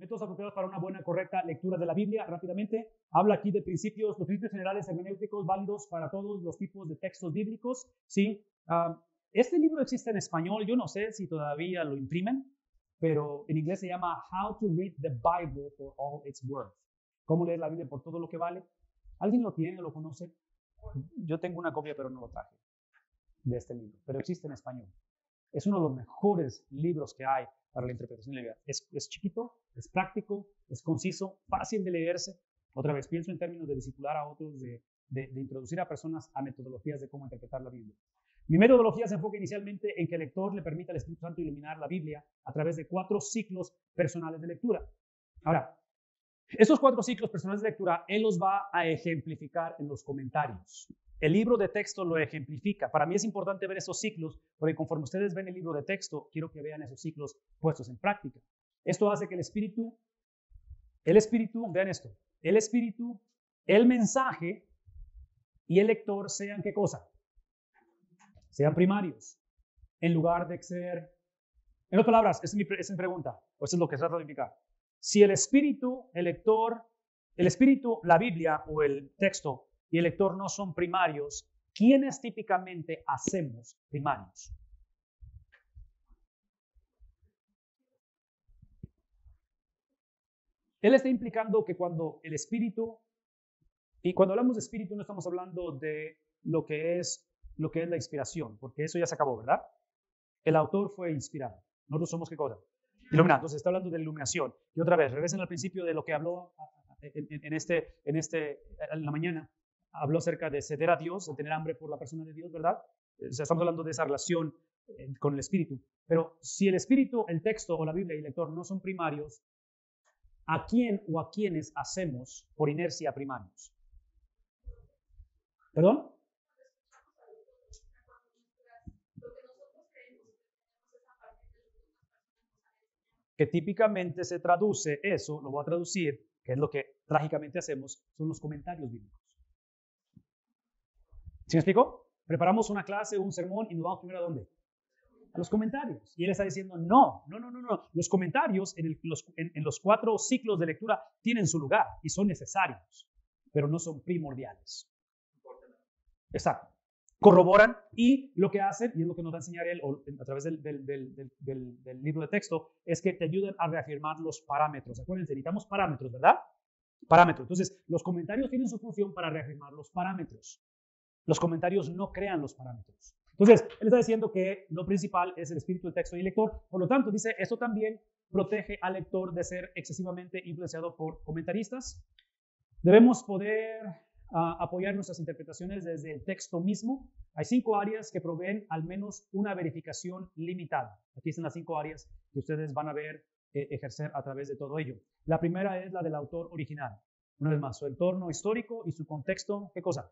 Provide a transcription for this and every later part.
métodos apropiados para una buena, correcta lectura de la Biblia. Rápidamente, habla aquí de principios, los principios generales hermenéuticos válidos para todos los tipos de textos bíblicos. ¿Sí? Este libro existe en español, yo no sé si todavía lo imprimen, pero en inglés se llama How to Read the Bible for All Its Worth. ¿Cómo leer la Biblia por todo lo que vale? ¿Alguien lo tiene o lo conoce? Yo tengo una copia, pero no lo traje de este libro, pero existe en español. Es uno de los mejores libros que hay para la interpretación de la Biblia. Es chiquito, es práctico, es conciso, fácil de leerse. Otra vez, pienso en términos de discipular a otros, de introducir a personas a metodologías de cómo interpretar la Biblia. Mi metodología se enfoca inicialmente en que el lector le permita al Espíritu Santo iluminar la Biblia a través de 4 ciclos personales de lectura. Ahora, estos 4 ciclos personales de lectura, él los va a ejemplificar en los comentarios. El libro de texto lo ejemplifica. Para mí es importante ver esos ciclos, porque conforme ustedes ven el libro de texto, quiero que vean esos ciclos puestos en práctica. Esto hace que el espíritu, vean esto, el espíritu, el mensaje y el lector sean, ¿qué cosa? Sean primarios, en lugar de ser, en otras palabras, esa es mi pregunta, o eso es lo que trato de indicar. Si el espíritu, el lector, el espíritu, la Biblia o el texto y el lector no son primarios, ¿quiénes típicamente hacemos primarios? Él está implicando que cuando el espíritu, y cuando hablamos de espíritu no estamos hablando de lo que es la inspiración, porque eso ya se acabó, ¿verdad? El autor fue inspirado. Nosotros somos, ¿qué cosa? Iluminado. Entonces está hablando de iluminación. Y otra vez, regresen al principio de lo que habló en la mañana. Habló acerca de ceder a Dios, de tener hambre por la persona de Dios, ¿verdad? O sea, estamos hablando de esa relación con el espíritu. Pero si el espíritu, el texto o la Biblia y el lector no son primarios, ¿a quién o a quiénes hacemos por inercia primarios? ¿Perdón? Que típicamente se traduce eso, lo voy a traducir, que es lo que trágicamente hacemos, son los comentarios bíblicos. ¿Sí me explico? Preparamos una clase, un sermón y nos vamos primero ¿a dónde? A los comentarios. Y él está diciendo, no. Los comentarios en los 4 ciclos de lectura tienen su lugar y son necesarios, pero no son primordiales. Exacto. Corroboran y lo que hacen, y es lo que nos va a enseñar él a través del libro de texto, es que te ayudan a reafirmar los parámetros. Acuérdense, necesitamos parámetros, ¿verdad? Parámetros. Entonces, los comentarios tienen su función para reafirmar los parámetros. Los comentarios no crean los parámetros. Entonces, él está diciendo que lo principal es el espíritu del texto y el lector. Por lo tanto, dice, esto también protege al lector de ser excesivamente influenciado por comentaristas. Debemos poder apoyar nuestras interpretaciones desde el texto mismo. Hay 5 áreas que proveen al menos una verificación limitada. Aquí están las 5 áreas que ustedes van a ver ejercer a través de todo ello. La primera es la del autor original. Una vez más, su entorno histórico y su contexto, ¿qué cosa?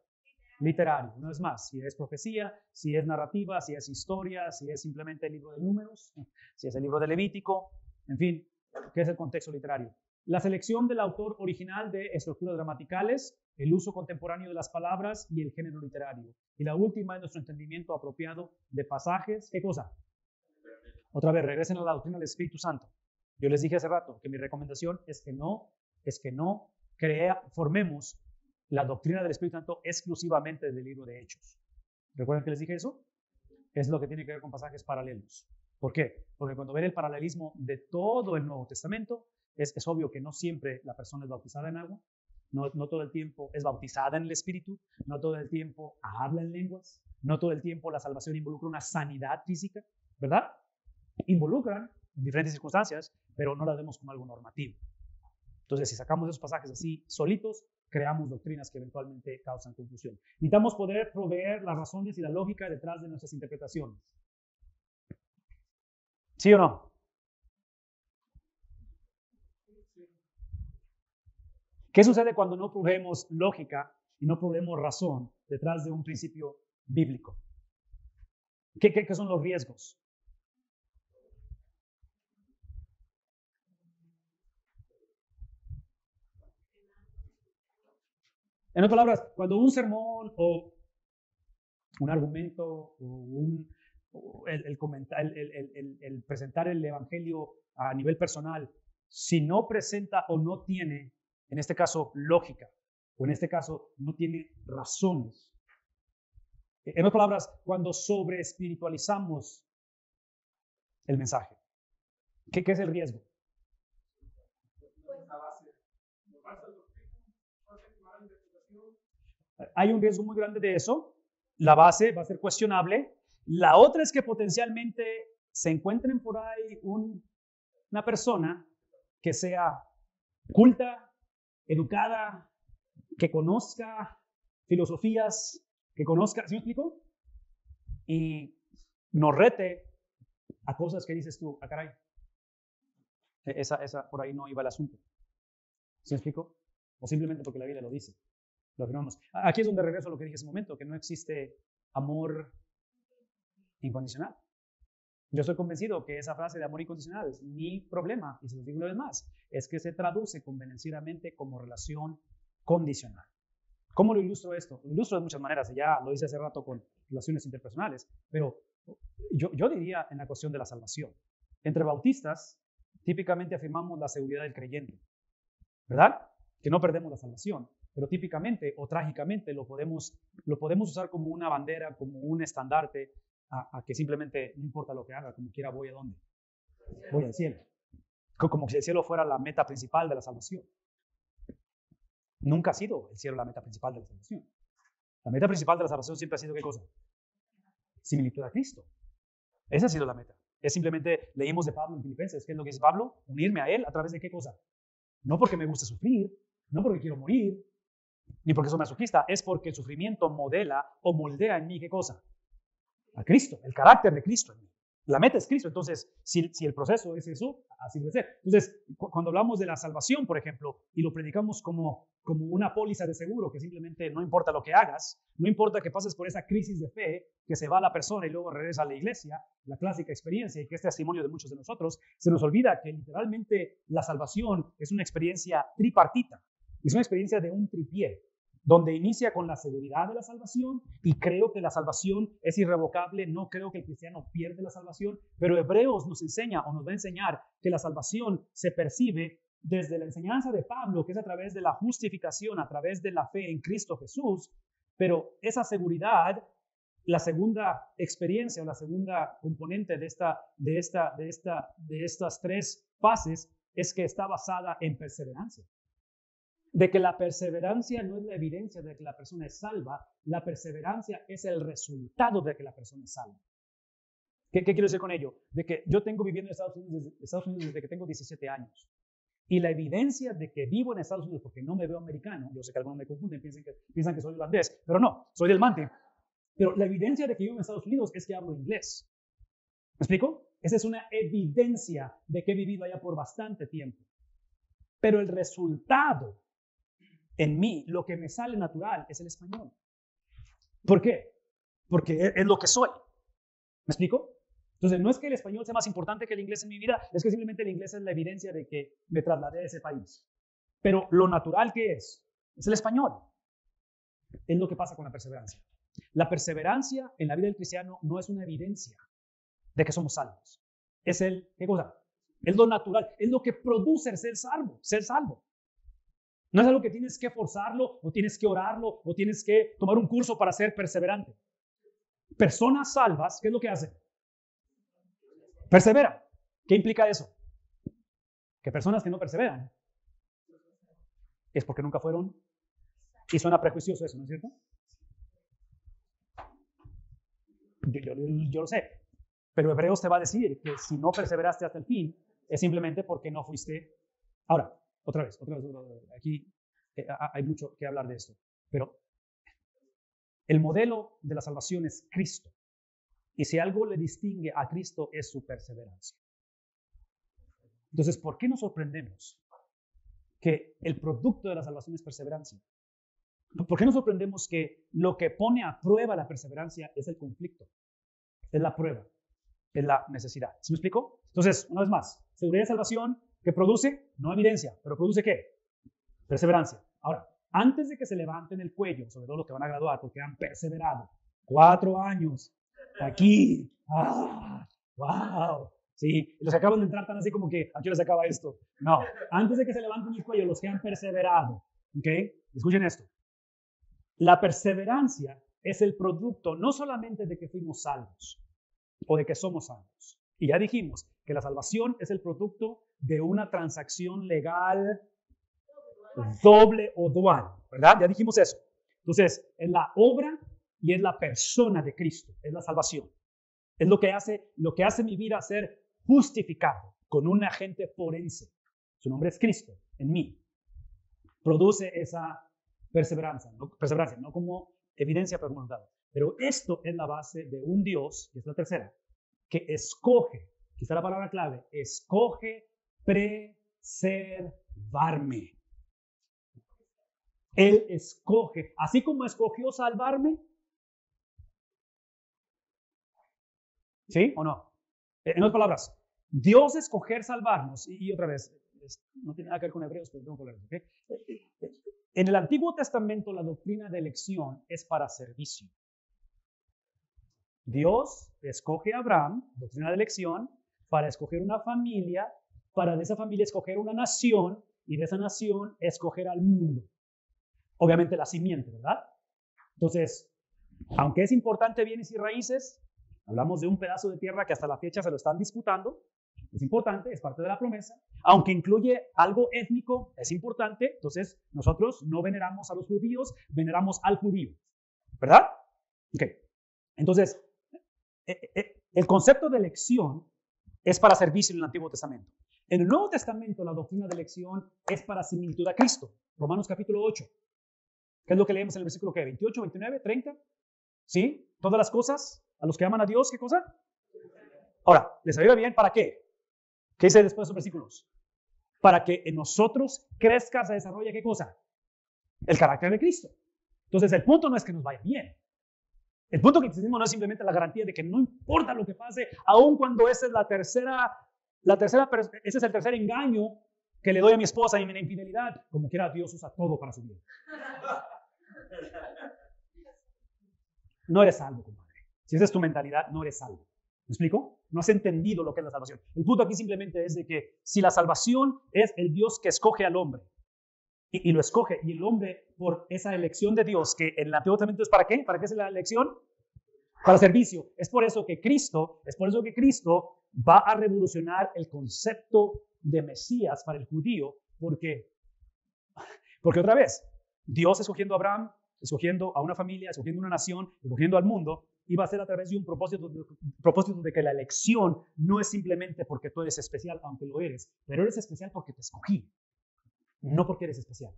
Literario. Una vez más, si es profecía, si es narrativa, si es historia, si es simplemente el libro de Números, si es el libro de Levítico, en fin, ¿qué es el contexto literario? La selección del autor original de estructuras gramaticales, el uso contemporáneo de las palabras y el género literario. Y la última es nuestro entendimiento apropiado de pasajes. ¿Qué cosa? Otra vez, regresen a la doctrina del Espíritu Santo. Yo les dije hace rato que mi recomendación es que no formemos la doctrina del Espíritu Santo exclusivamente del libro de Hechos. ¿Recuerdan que les dije eso? Es lo que tiene que ver con pasajes paralelos. ¿Por qué? Porque cuando ven el paralelismo de todo el Nuevo Testamento, es obvio que no siempre la persona es bautizada en agua, no todo el tiempo es bautizada en el Espíritu, no todo el tiempo habla en lenguas, no todo el tiempo la salvación involucra una sanidad física, ¿verdad? Involucran diferentes circunstancias, pero no las vemos como algo normativo. Entonces, si sacamos esos pasajes así solitos, creamos doctrinas que eventualmente causan confusión. Necesitamos poder proveer las razones y la lógica detrás de nuestras interpretaciones. ¿Sí o no? ¿Qué sucede cuando no proveemos lógica y no proveemos razón detrás de un principio bíblico? ¿Qué son los riesgos? En otras palabras, cuando un sermón o un argumento o el presentar el evangelio a nivel personal si no presenta o no tiene, en este caso, lógica, o en este caso, no tiene razones. En otras palabras, cuando sobreespiritualizamos el mensaje, ¿qué es el riesgo? Hay un riesgo muy grande de eso. La base va a ser cuestionable. La otra es que potencialmente se encuentren por ahí una persona que sea culta, educada, que conozca filosofías, que conozca, ¿sí me explico? Y nos rete a cosas que dices tú, caray, esa por ahí no iba el asunto. ¿Sí me explico? O simplemente porque la Biblia lo dice. Lo afirmamos. Aquí es donde regreso a lo que dije hace un momento, que no existe amor incondicional. Yo estoy convencido que esa frase de amor incondicional es mi problema, y se lo digo una vez más, es que se traduce convenencieramente como relación condicional. ¿Cómo lo ilustro esto? Lo ilustro de muchas maneras, ya lo hice hace rato con relaciones interpersonales, pero yo diría en la cuestión de la salvación. Entre bautistas, típicamente afirmamos la seguridad del creyente, ¿verdad? Que no perdemos la salvación, pero típicamente o trágicamente lo podemos usar como una bandera, como un estandarte, a que simplemente no importa lo que haga, como quiera voy a dónde. Voy al cielo. Como si el cielo fuera la meta principal de la salvación. Nunca ha sido el cielo la meta principal de la salvación. La meta principal de la salvación siempre ha sido ¿qué cosa? Similitud a Cristo. Esa ha sido la meta. Es simplemente, leímos de Pablo en Filipenses, ¿qué es lo que dice Pablo? Unirme a Él a través de ¿qué cosa? No porque me guste sufrir, no porque quiero morir, ni porque soy masoquista, es porque el sufrimiento modela o moldea en mí ¿qué cosa? A Cristo, el carácter de Cristo en mí. La meta es Cristo, entonces, si el proceso es eso, así debe ser. Entonces, cuando hablamos de la salvación, por ejemplo, y lo predicamos como una póliza de seguro, que simplemente no importa lo que hagas, no importa que pases por esa crisis de fe, que se va la persona y luego regresa a la iglesia, la clásica experiencia, y que es testimonio de muchos de nosotros, se nos olvida que literalmente la salvación es una experiencia tripartita, es una experiencia de un tripié, donde inicia con la seguridad de la salvación, y creo que la salvación es irrevocable, no creo que el cristiano pierde la salvación, pero Hebreos nos enseña o nos va a enseñar que la salvación se percibe desde la enseñanza de Pablo, que es a través de la justificación, a través de la fe en Cristo Jesús, pero esa seguridad, la segunda experiencia o la segunda componente de estas tres fases es que está basada en perseverancia. De que la perseverancia no es la evidencia de que la persona es salva, la perseverancia es el resultado de que la persona es salva. ¿Qué quiero decir con ello? De que yo tengo viviendo en Estados Unidos desde que tengo 17 años. Y la evidencia de que vivo en Estados Unidos, porque no me veo americano, yo sé que algunos me confunden, piensan que soy holandés, pero no, soy del Mante. Pero la evidencia de que vivo en Estados Unidos es que hablo inglés. ¿Me explico? Esa es una evidencia de que he vivido allá por bastante tiempo. Pero el resultado en mí, lo que me sale natural es el español. ¿Por qué? Porque es lo que soy. ¿Me explico? Entonces, no es que el español sea más importante que el inglés en mi vida, es que simplemente el inglés es la evidencia de que me trasladé a ese país. Pero lo natural que es el español. Es lo que pasa con la perseverancia. La perseverancia en la vida del cristiano no es una evidencia de que somos salvos. Es ¿qué cosa? Es lo natural, es lo que produce el ser salvo. No es algo que tienes que forzarlo, o tienes que orarlo, o tienes que tomar un curso para ser perseverante. Personas salvas, ¿qué es lo que hacen? Perseveran. ¿Qué implica eso? Que personas que no perseveran es porque nunca fueron, y suena prejuicioso eso, ¿no es cierto? Yo lo sé, pero Hebreos te va a decir que si no perseveraste hasta el fin, es simplemente porque no fuiste. Ahora, otra vez, aquí hay mucho que hablar de esto, pero el modelo de la salvación es Cristo. Y si algo le distingue a Cristo es su perseverancia. Entonces, ¿por qué nos sorprendemos que el producto de la salvación es perseverancia? ¿Por qué nos sorprendemos que lo que pone a prueba la perseverancia es el conflicto? Es la prueba, es la necesidad. ¿Sí me explico? Entonces, una vez más, seguridad de salvación que produce, no evidencia, pero produce ¿qué? Perseverancia. Ahora, antes de que se levanten el cuello, sobre todo los que van a graduar, porque han perseverado 4 años aquí, ¡wow! Sí, los que acaban de entrar están así como que, ¿a qué hora se acaba esto? No, antes de que se levanten el cuello, los que han perseverado. ¿Ok? Escuchen esto. La perseverancia es el producto no solamente de que fuimos salvos o de que somos salvos. Y ya dijimos que la salvación es el producto de una transacción legal doble o dual, ¿verdad? Ya dijimos eso. Entonces, es la obra y es la persona de Cristo, es la salvación. Es lo que hace mi vida ser justificado con un agente forense. Su nombre es Cristo en mí. Produce esa perseverancia, no como evidencia por voluntad. Pero esto es la base de un Dios, que es la tercera, que escoge, quizá la palabra clave, escoge preservarme. Él escoge, así como escogió salvarme. ¿Sí o no? En otras palabras, Dios escoger salvarnos, y otra vez, no tiene nada que ver con Hebreos, pero tengo que hablar, ¿okay? En el Antiguo Testamento la doctrina de elección es para servicio. Dios escoge a Abraham, doctrina de elección, para escoger una familia, para de esa familia escoger una nación, y de esa nación escoger al mundo. Obviamente la simiente, ¿verdad? Entonces, aunque es importante bienes y raíces, hablamos de un pedazo de tierra que hasta la fecha se lo están disputando. Es importante, es parte de la promesa. Aunque incluye algo étnico, es importante. Entonces, nosotros no veneramos a los judíos, veneramos al judío. ¿Verdad? Ok. Entonces, el concepto de elección es para servicio en el Antiguo Testamento. En el Nuevo Testamento, la doctrina de elección es para similitud a Cristo. Romanos capítulo 8. ¿Qué es lo que leemos en el versículo 28, 29, 30? ¿Sí? Todas las cosas, a los que aman a Dios, ¿qué cosa? Ahora, ¿les ayuda bien? ¿Para qué? ¿Qué dice después de esos versículos? Para que en nosotros crezca, se desarrolle, ¿qué cosa? El carácter de Cristo. Entonces, el punto no es que nos vaya bien. El punto que decimos no es simplemente la garantía de que no importa lo que pase, aun cuando esa es ese es el tercer engaño que le doy a mi esposa y mi infidelidad. Como quiera, Dios usa todo para su bien. No eres salvo, compadre. Si esa es tu mentalidad, no eres salvo. ¿Me explico? No has entendido lo que es la salvación. El punto aquí simplemente es de que si la salvación es el Dios que escoge al hombre, y lo escoge, y el hombre por esa elección de Dios, que en el Antiguo Testamento es ¿para qué? ¿Para qué es la elección? Para servicio. Es por eso que Cristo va a revolucionar el concepto de Mesías para el judío, porque otra vez, Dios escogiendo a Abraham, escogiendo a una familia, escogiendo una nación, escogiendo al mundo, iba a ser a través de un propósito de que la elección no es simplemente porque tú eres especial, aunque lo eres, pero eres especial porque te escogí, no porque eres especial.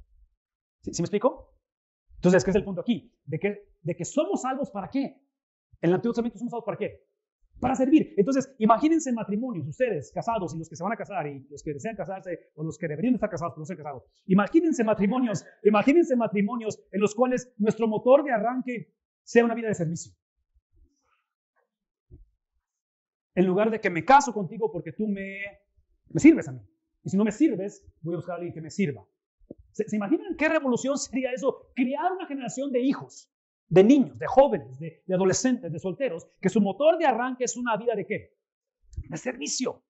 ¿Sí me explico? Entonces, ¿qué es el punto aquí? De que somos salvos ¿para qué? En el Antiguo Testamento somos salvos ¿para qué? Para servir. Entonces, imagínense matrimonios, ustedes casados y los que se van a casar y los que desean casarse o los que deberían estar casados pero no se han casado. Imagínense matrimonios en los cuales nuestro motor de arranque sea una vida de servicio. En lugar de que me caso contigo porque tú me sirves a mí. Y si no me sirves, voy a buscar a alguien que me sirva. ¿Se imaginan qué revolución sería eso? Crear una generación de hijos, de niños, de jóvenes, de adolescentes, de solteros, que su motor de arranque es una vida ¿de qué? De servicio.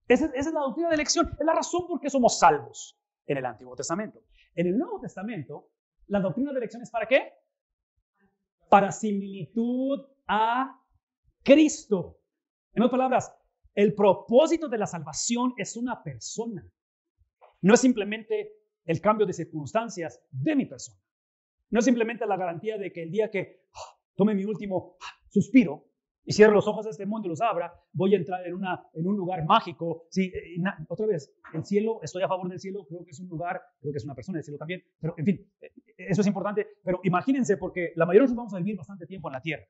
Esa es la doctrina de elección. Es la razón por qué somos salvos en el Antiguo Testamento. En el Nuevo Testamento, la doctrina de elección es ¿para qué? Para similitud a Cristo. En otras palabras, el propósito de la salvación es una persona. No es simplemente el cambio de circunstancias de mi persona. No es simplemente la garantía de que el día que tome mi último suspiro y cierre los ojos de este mundo y los abra, voy a entrar en un lugar mágico. Sí, otra vez, el cielo, estoy a favor del cielo, creo que es un lugar, creo que es una persona del cielo también, pero en fin, eso es importante. Pero imagínense, porque la mayoría de nosotros vamos a vivir bastante tiempo en la tierra.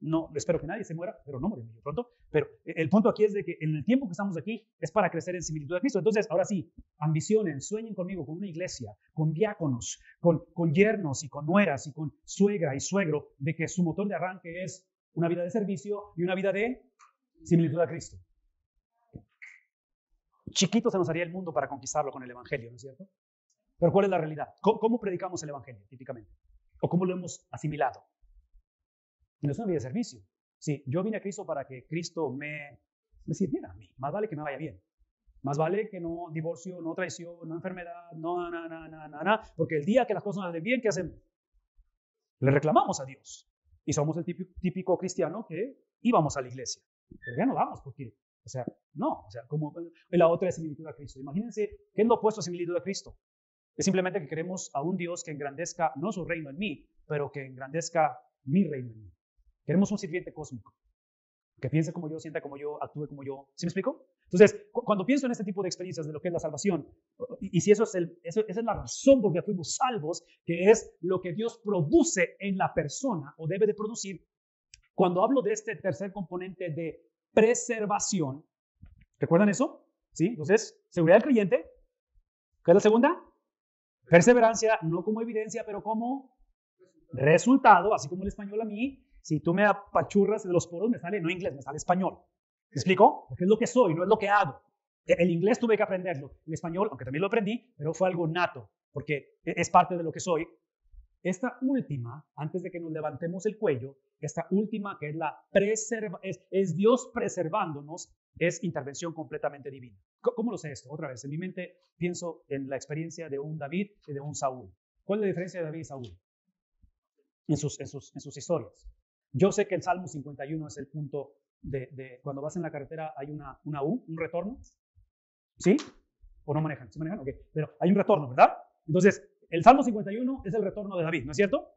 No, espero que nadie se muera, pero no moriré pronto. Pero el punto aquí es de que en el tiempo que estamos aquí es para crecer en similitud a Cristo. Entonces, ahora sí, ambicionen, sueñen conmigo con una iglesia, con diáconos, con yernos y con nueras y con suegra y suegro, de que su motor de arranque es una vida de servicio y una vida de similitud a Cristo. Chiquito se nos haría el mundo para conquistarlo con el evangelio, ¿no es cierto? Pero ¿cuál es la realidad? ¿Cómo predicamos el evangelio típicamente? ¿O cómo lo hemos asimilado? No es una vida de servicio. Sí, yo vine a Cristo para que Cristo me me sirviera a mí. Más vale que me vaya bien. Más vale que no divorcio, no traición, no enfermedad, no, porque el día que las cosas nos den bien, ¿qué hacemos? Le reclamamos a Dios. Y somos el típico cristiano que íbamos a la iglesia. Pero ya no vamos porque, como la otra es similitud a Cristo. Imagínense, ¿qué es lo opuesto a similitud a Cristo? Es simplemente que queremos a un Dios que engrandezca no su reino en mí, pero que engrandezca mi reino en mí. Queremos un sirviente cósmico, que piense como yo, sienta como yo, actúe como yo. ¿Sí me explico? Entonces, cuando pienso en este tipo de experiencias de lo que es la salvación, y si esa es la razón por la que fuimos salvos, que es lo que Dios produce en la persona o debe de producir, cuando hablo de este tercer componente de preservación, ¿recuerdan eso? ¿Sí? Entonces, seguridad del creyente. ¿Qué es la segunda? Perseverancia, no como evidencia, pero como resultado, así como el español a mí. Si tú me apachurras de los poros, me sale no inglés, me sale español. ¿Me explico? Porque es lo que soy, no es lo que hago. El inglés tuve que aprenderlo. El español, aunque también lo aprendí, pero fue algo nato, porque es parte de lo que soy. Esta última, antes de que nos levantemos el cuello, esta última que es la es Dios preservándonos, es intervención completamente divina. ¿Cómo lo sé esto? Otra vez, en mi mente pienso en la experiencia de un David y de un Saúl. ¿Cuál es la diferencia de David y Saúl? En sus historias. Yo sé que el Salmo 51 es el punto de cuando vas en la carretera hay una U, un retorno. ¿Sí? ¿O no manejan? ¿Sí manejan? Ok. Pero hay un retorno, ¿verdad? Entonces, el Salmo 51 es el retorno de David, ¿no es cierto?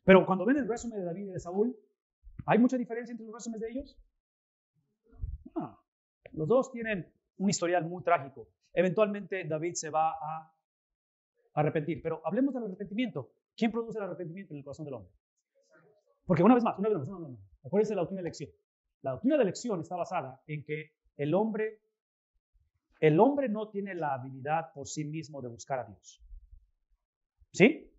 Pero cuando ven el resumen de David y de Saúl, ¿hay mucha diferencia entre los resúmenes de ellos? Los dos tienen un historial muy trágico. Eventualmente David se va a arrepentir, pero hablemos del arrepentimiento. ¿Quién produce el arrepentimiento en el corazón del hombre? Porque una vez más, acuérdense de la doctrina de elección. La doctrina de elección está basada en que el hombre no tiene la habilidad por sí mismo de buscar a Dios. ¿Sí?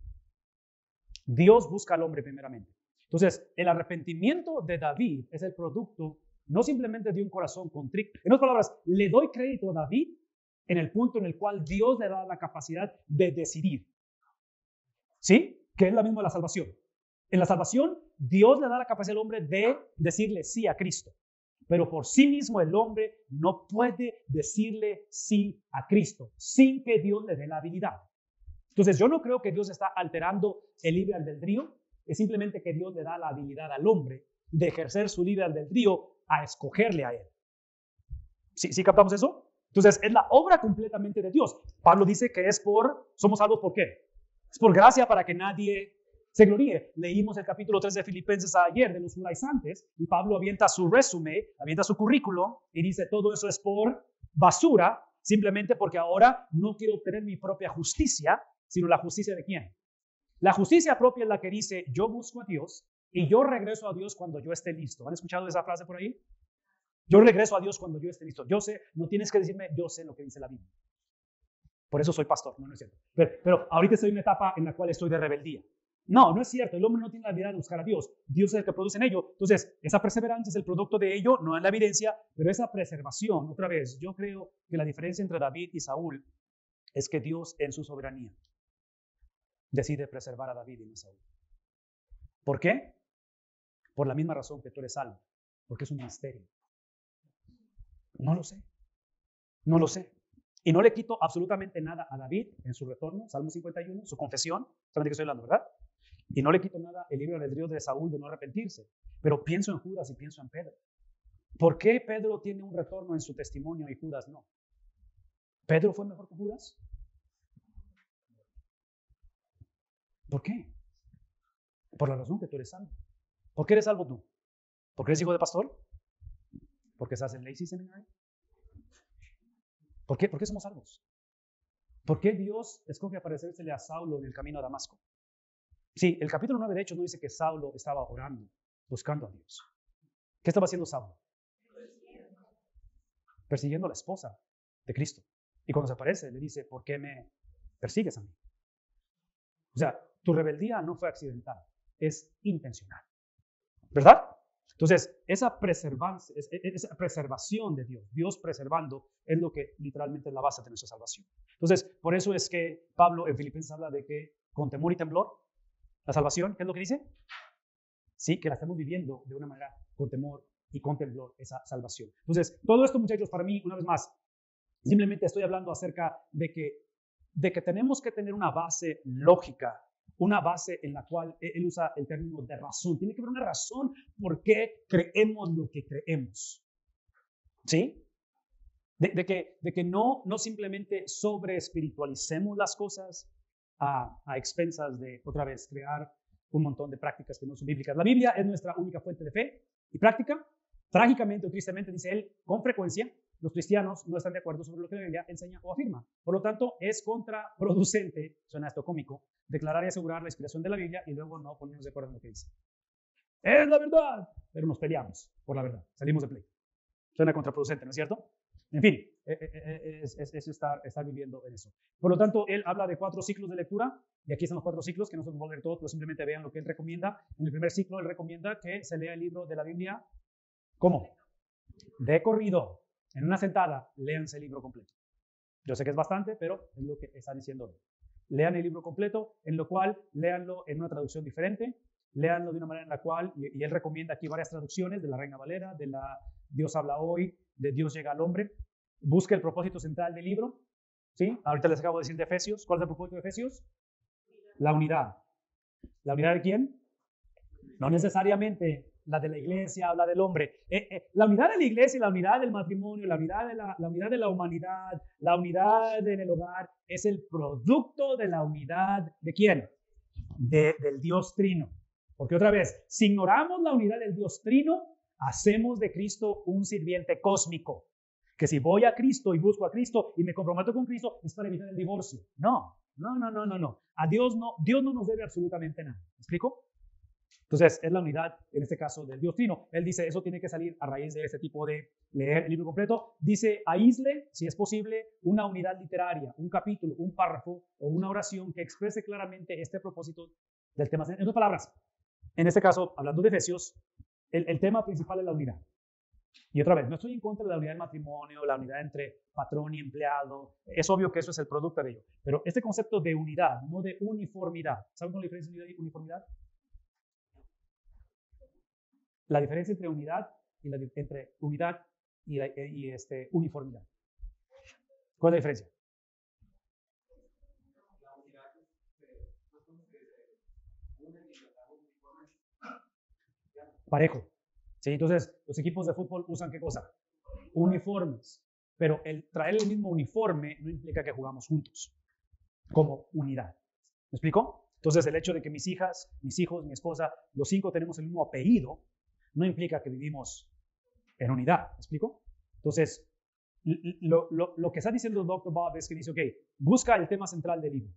Dios busca al hombre primeramente. Entonces, el arrepentimiento de David es el producto no simplemente de un corazón contrito. En otras palabras, le doy crédito a David en el punto en el cual Dios le da la capacidad de decidir. ¿Sí? Que es la misma de la salvación. En la salvación, Dios le da la capacidad al hombre de decirle sí a Cristo. Pero por sí mismo el hombre no puede decirle sí a Cristo sin que Dios le dé la habilidad. Entonces, yo no creo que Dios está alterando el libre albedrío. Es simplemente que Dios le da la habilidad al hombre de ejercer su libre albedrío a escogerle a él. ¿Sí captamos eso? Entonces, es la obra completamente de Dios. Pablo dice que somos salvos ¿por qué? Es por gracia para que nadie se gloríe. Leímos el capítulo 3 de Filipenses ayer de los judaizantes y Pablo avienta su resumen, avienta su currículo y dice todo eso es por basura, simplemente porque ahora no quiero obtener mi propia justicia, sino la justicia de ¿quién? La justicia propia es la que dice yo busco a Dios y yo regreso a Dios cuando yo esté listo. ¿Han escuchado esa frase por ahí? Yo regreso a Dios cuando yo esté listo. Yo sé, no tienes que decirme, yo sé lo que dice la Biblia. Por eso soy pastor, no es cierto. Pero ahorita estoy en una etapa en la cual estoy de rebeldía. No es cierto. El hombre no tiene la habilidad de buscar a Dios. Dios es el que produce en ello. Entonces, esa perseverancia es el producto de ello, no es la evidencia, pero esa preservación, otra vez, yo creo que la diferencia entre David y Saúl es que Dios en su soberanía decide preservar a David y no a Saúl. ¿Por qué? Por la misma razón que tú eres salvo, porque es un misterio. No lo sé. Y no le quito absolutamente nada a David en su retorno, Salmo 51, su confesión, solamente que estoy hablando, ¿verdad? Y no le quito nada el libre albedrío de Saúl de no arrepentirse. Pero pienso en Judas y pienso en Pedro. ¿Por qué Pedro tiene un retorno en su testimonio y Judas no? ¿Pedro fue mejor que Judas? ¿Por qué? Por la razón que tú eres salvo. ¿Por qué eres salvo tú? ¿Porque eres hijo de pastor? ¿Porque estás en Lacey Seminary? ¿Por qué somos salvos? ¿Por qué Dios escoge aparecérsele a Saulo en el camino a Damasco? Sí, el capítulo 9 de Hechos no dice que Saulo estaba orando, buscando a Dios. ¿Qué estaba haciendo Saulo? Persiguiendo a la esposa de Cristo. Y cuando se aparece, le dice, ¿por qué me persigues a mí? O sea, tu rebeldía no fue accidental, es intencional. ¿Verdad? Entonces, esa preservación de Dios, Dios preservando, es lo que literalmente es la base de nuestra salvación. Entonces, por eso es que Pablo en Filipenses habla de que con temor y temblor, la salvación, ¿qué es lo que dice? Sí, que la estamos viviendo de una manera con temor y contempló esa salvación. Entonces, todo esto, muchachos, para mí, una vez más, simplemente estoy hablando acerca de que tenemos que tener una base lógica, una base en la cual él usa el término de razón. Tiene que haber una razón por qué creemos lo que creemos. ¿Sí? De que no simplemente sobre espiritualicemos las cosas a expensas de, otra vez, crear un montón de prácticas que no son bíblicas. La Biblia es nuestra única fuente de fe y práctica. Trágicamente o tristemente, dice él, con frecuencia, los cristianos no están de acuerdo sobre lo que la Biblia enseña o afirma. Por lo tanto, es contraproducente, suena esto cómico, declarar y asegurar la inspiración de la Biblia y luego no ponernos de acuerdo en lo que dice. Es la verdad, pero nos peleamos por la verdad, salimos de pleito. Suena contraproducente, ¿no es cierto? En fin, es estar viviendo en eso. Por lo tanto, él habla de 4 ciclos de lectura, y aquí están los 4 ciclos, que no se los voy a leer todos, pero simplemente vean lo que él recomienda. En el primer ciclo, él recomienda que se lea el libro de la Biblia, ¿cómo? De corrido, en una sentada, léanse el libro completo. Yo sé que es bastante, pero es lo que está diciendo él. Lean el libro completo, en lo cual léanlo en una traducción diferente, léanlo de una manera en la cual, y él recomienda aquí varias traducciones, de la Reina Valera, de la Dios habla hoy, de Dios llega al hombre. Busque el propósito central del libro, ¿sí? Ahorita les acabo de decir de Efesios. ¿Cuál es el propósito de Efesios? La unidad. ¿La unidad de quién? No necesariamente la de la iglesia o la del hombre. La unidad de la iglesia y la unidad del matrimonio, la unidad de la humanidad, la unidad en el hogar, es el producto de la unidad ¿de quién? Del Dios Trino. Porque otra vez, si ignoramos la unidad del Dios Trino, hacemos de Cristo un sirviente cósmico. Que si voy a Cristo y busco a Cristo y me comprometo con Cristo, es para evitar el divorcio. No. A Dios no nos debe absolutamente nada. ¿Me explico? Entonces, es la unidad, en este caso, del Dios Trino. Él dice, eso tiene que salir a raíz de ese tipo de leer el libro completo. Dice, aísle, si es posible, una unidad literaria, un capítulo, un párrafo o una oración que exprese claramente este propósito del tema. En otras palabras, en este caso, hablando de Efesios, el tema principal es la unidad. Y otra vez, no estoy en contra de la unidad del matrimonio, la unidad entre patrón y empleado. Es obvio que eso es el producto de ello. Pero este concepto de unidad, no de uniformidad. ¿Saben cuál es la diferencia entre unidad y uniformidad? La diferencia entre unidad y uniformidad. ¿Cuál es la diferencia? Parejo. ¿Sí? Entonces, los equipos de fútbol usan ¿qué cosa? Uniformes. Pero el traer el mismo uniforme no implica que jugamos juntos, como unidad. ¿Me explico? Entonces, el hecho de que mis hijas, mis hijos, mi esposa, los 5 tenemos el mismo apellido, no implica que vivimos en unidad. ¿Me explico? Entonces, lo que está diciendo el Dr. Bob es que dice, ok, busca el tema central del libro.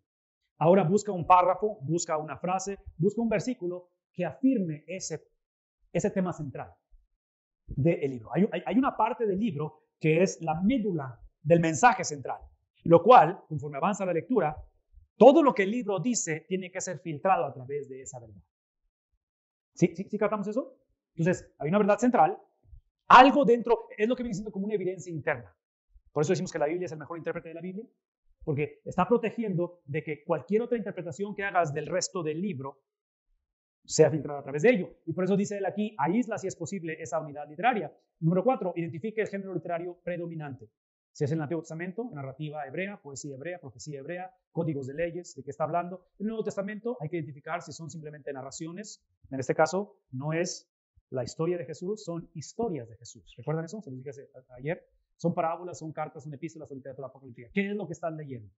Ahora busca un párrafo, busca una frase, busca un versículo que afirme ese tema central del libro. Hay una parte del libro que es la médula del mensaje central, lo cual, conforme avanza la lectura, todo lo que el libro dice tiene que ser filtrado a través de esa verdad. ¿Sí captamos eso? Entonces, hay una verdad central, algo dentro, es lo que viene siendo como una evidencia interna. Por eso decimos que la Biblia es el mejor intérprete de la Biblia, porque está protegiendo de que cualquier otra interpretación que hagas del resto del libro sea filtrada a través de ello. Y por eso dice él aquí, aísla si es posible esa unidad literaria. Número 4, identifique el género literario predominante. Si es el Antiguo Testamento, narrativa hebrea, poesía hebrea, profecía hebrea, códigos de leyes, ¿de qué está hablando? En el Nuevo Testamento hay que identificar si son simplemente narraciones. En este caso, no es la historia de Jesús, son historias de Jesús. ¿Recuerdan eso? Se lo dije ayer. Son parábolas, son cartas, son epístolas, son literatura apocalíptica. ¿Qué es lo que están leyendo?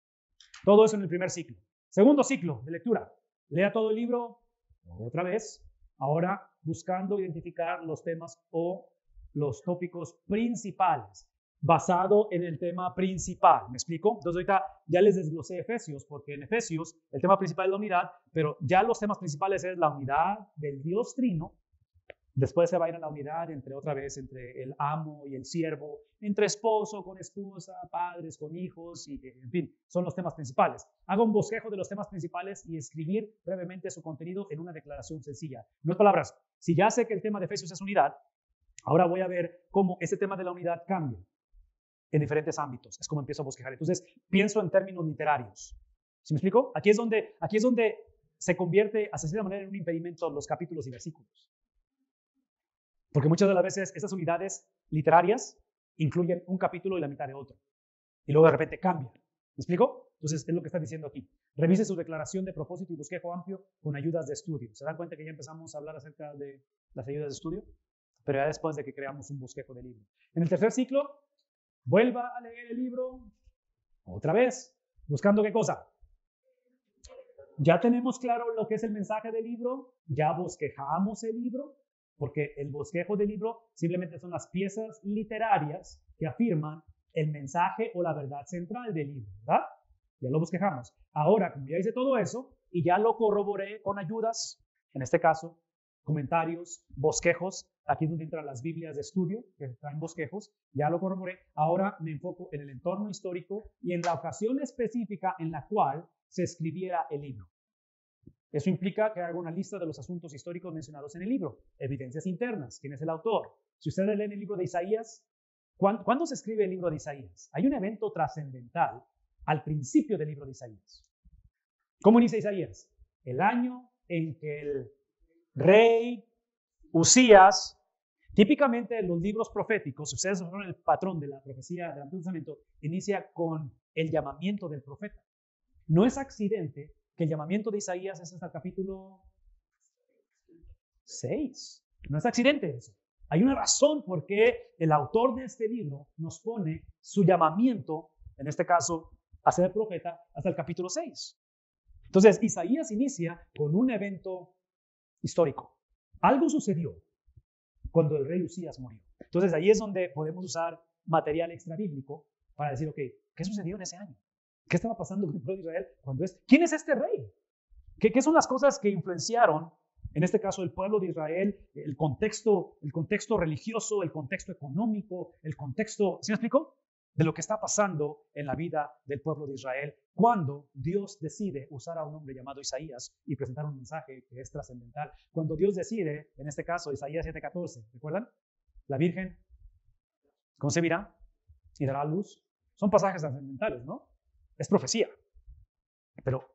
Todo eso en el primer ciclo. Segundo ciclo de lectura. Lea todo el libro, otra vez, ahora buscando identificar los temas o los tópicos principales, basado en el tema principal. ¿Me explico? Entonces ahorita ya les desglosé Efesios, porque en Efesios el tema principal es la unidad, pero ya los temas principales es la unidad del Dios Trino. Después se va a ir a la unidad entre el amo y el siervo, entre esposo con esposa, padres con hijos, y en fin, son los temas principales. Haga un bosquejo de los temas principales y escribir brevemente su contenido en una declaración sencilla. No es palabras. Si ya sé que el tema de Efesios es unidad, ahora voy a ver cómo ese tema de la unidad cambia en diferentes ámbitos. Es como empiezo a bosquejar. Entonces, pienso en términos literarios. ¿Sí me explico? Aquí es donde se convierte, así de manera, en un impedimento los capítulos y versículos. Porque muchas de las veces esas unidades literarias incluyen un capítulo y la mitad de otro. Y luego de repente cambian. ¿Me explico? Entonces es lo que está diciendo aquí. Revise su declaración de propósito y bosquejo amplio con ayudas de estudio. ¿Se dan cuenta que ya empezamos a hablar acerca de las ayudas de estudio? Pero ya después de que creamos un bosquejo de libro. En el tercer ciclo, vuelva a leer el libro otra vez. ¿Buscando qué cosa? Ya tenemos claro lo que es el mensaje del libro, ya bosquejamos el libro, porque el bosquejo del libro simplemente son las piezas literarias que afirman el mensaje o la verdad central del libro, ¿verdad? Ya lo bosquejamos. Ahora, como ya hice todo eso y ya lo corroboré con ayudas, en este caso, comentarios, bosquejos, aquí es donde entran las Biblias de estudio, que traen bosquejos, ya lo corroboré. Ahora me enfoco en el entorno histórico y en la ocasión específica en la cual se escribiera el libro. Eso implica que haga una lista de los asuntos históricos mencionados en el libro, evidencias internas, quién es el autor. Si ustedes leen el libro de Isaías, ¿cuándo se escribe el libro de Isaías? Hay un evento trascendental al principio del libro de Isaías. ¿Cómo inicia Isaías? El año en que el rey Usías, típicamente los libros proféticos, si ustedes son el patrón de la profecía del Antiguo Testamento, inicia con el llamamiento del profeta. No es accidente que el llamamiento de Isaías es hasta el capítulo 6. No es accidente eso. Hay una razón por qué el autor de este libro nos pone su llamamiento, en este caso, a ser profeta, hasta el capítulo 6. Entonces, Isaías inicia con un evento histórico. Algo sucedió cuando el rey Usías murió. Entonces, ahí es donde podemos usar material extrabíblico para decir, ok, ¿qué sucedió en ese año? ¿Qué estaba pasando con el pueblo de Israel cuando ¿Quién es este rey? ¿Qué son las cosas que influenciaron, en este caso, el pueblo de Israel, el contexto religioso, el contexto económico, el contexto, ¿sí me explico? De lo que está pasando en la vida del pueblo de Israel cuando Dios decide usar a un hombre llamado Isaías y presentar un mensaje que es trascendental. Cuando Dios decide, en este caso, Isaías 7:14, ¿recuerdan? La Virgen concebirá y dará a luz. Son pasajes trascendentales, ¿no? Es profecía. Pero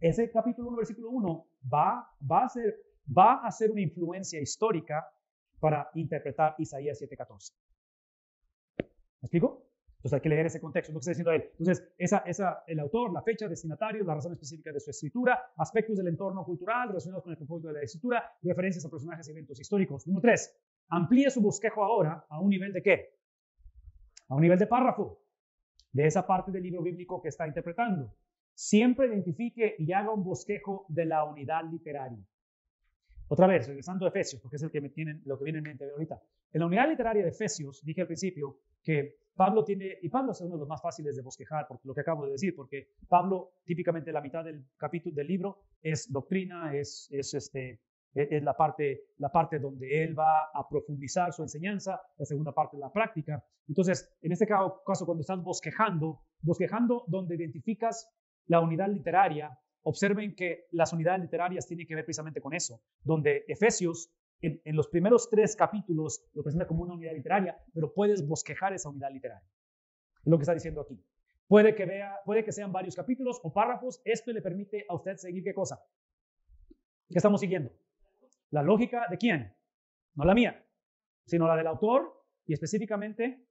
ese capítulo 1, versículo 1 va a ser una influencia histórica para interpretar Isaías 7:14. ¿Me explico? Entonces hay que leer ese contexto, lo que está diciendo él. Entonces, el autor, la fecha, destinatario, la razón específica de su escritura, aspectos del entorno cultural relacionados con el propósito de la escritura, referencias a personajes y eventos históricos. Número 3, amplíe su bosquejo ahora a un nivel de ¿qué? A un nivel de párrafo, de esa parte del libro bíblico que está interpretando. Siempre identifique y haga un bosquejo de la unidad literaria. Otra vez, regresando a Efesios, porque es lo que viene en mente ahorita. En la unidad literaria de Efesios, dije al principio que Pablo y Pablo es uno de los más fáciles de bosquejar, por lo que acabo de decir, porque Pablo, típicamente la mitad del capítulo del libro es doctrina, es la parte donde él va a profundizar su enseñanza, la segunda parte la práctica. Entonces, en este caso, cuando estás bosquejando donde identificas la unidad literaria, observen que las unidades literarias tienen que ver precisamente con eso, donde Efesios en los primeros 3 capítulos lo presenta como una unidad literaria, pero puedes bosquejar esa unidad literaria. Es lo que está diciendo aquí. Puede que sean varios capítulos o párrafos. Esto le permite a usted seguir ¿qué cosa? ¿Qué estamos siguiendo? La lógica de quién, no la mía, sino la del autor y específicamente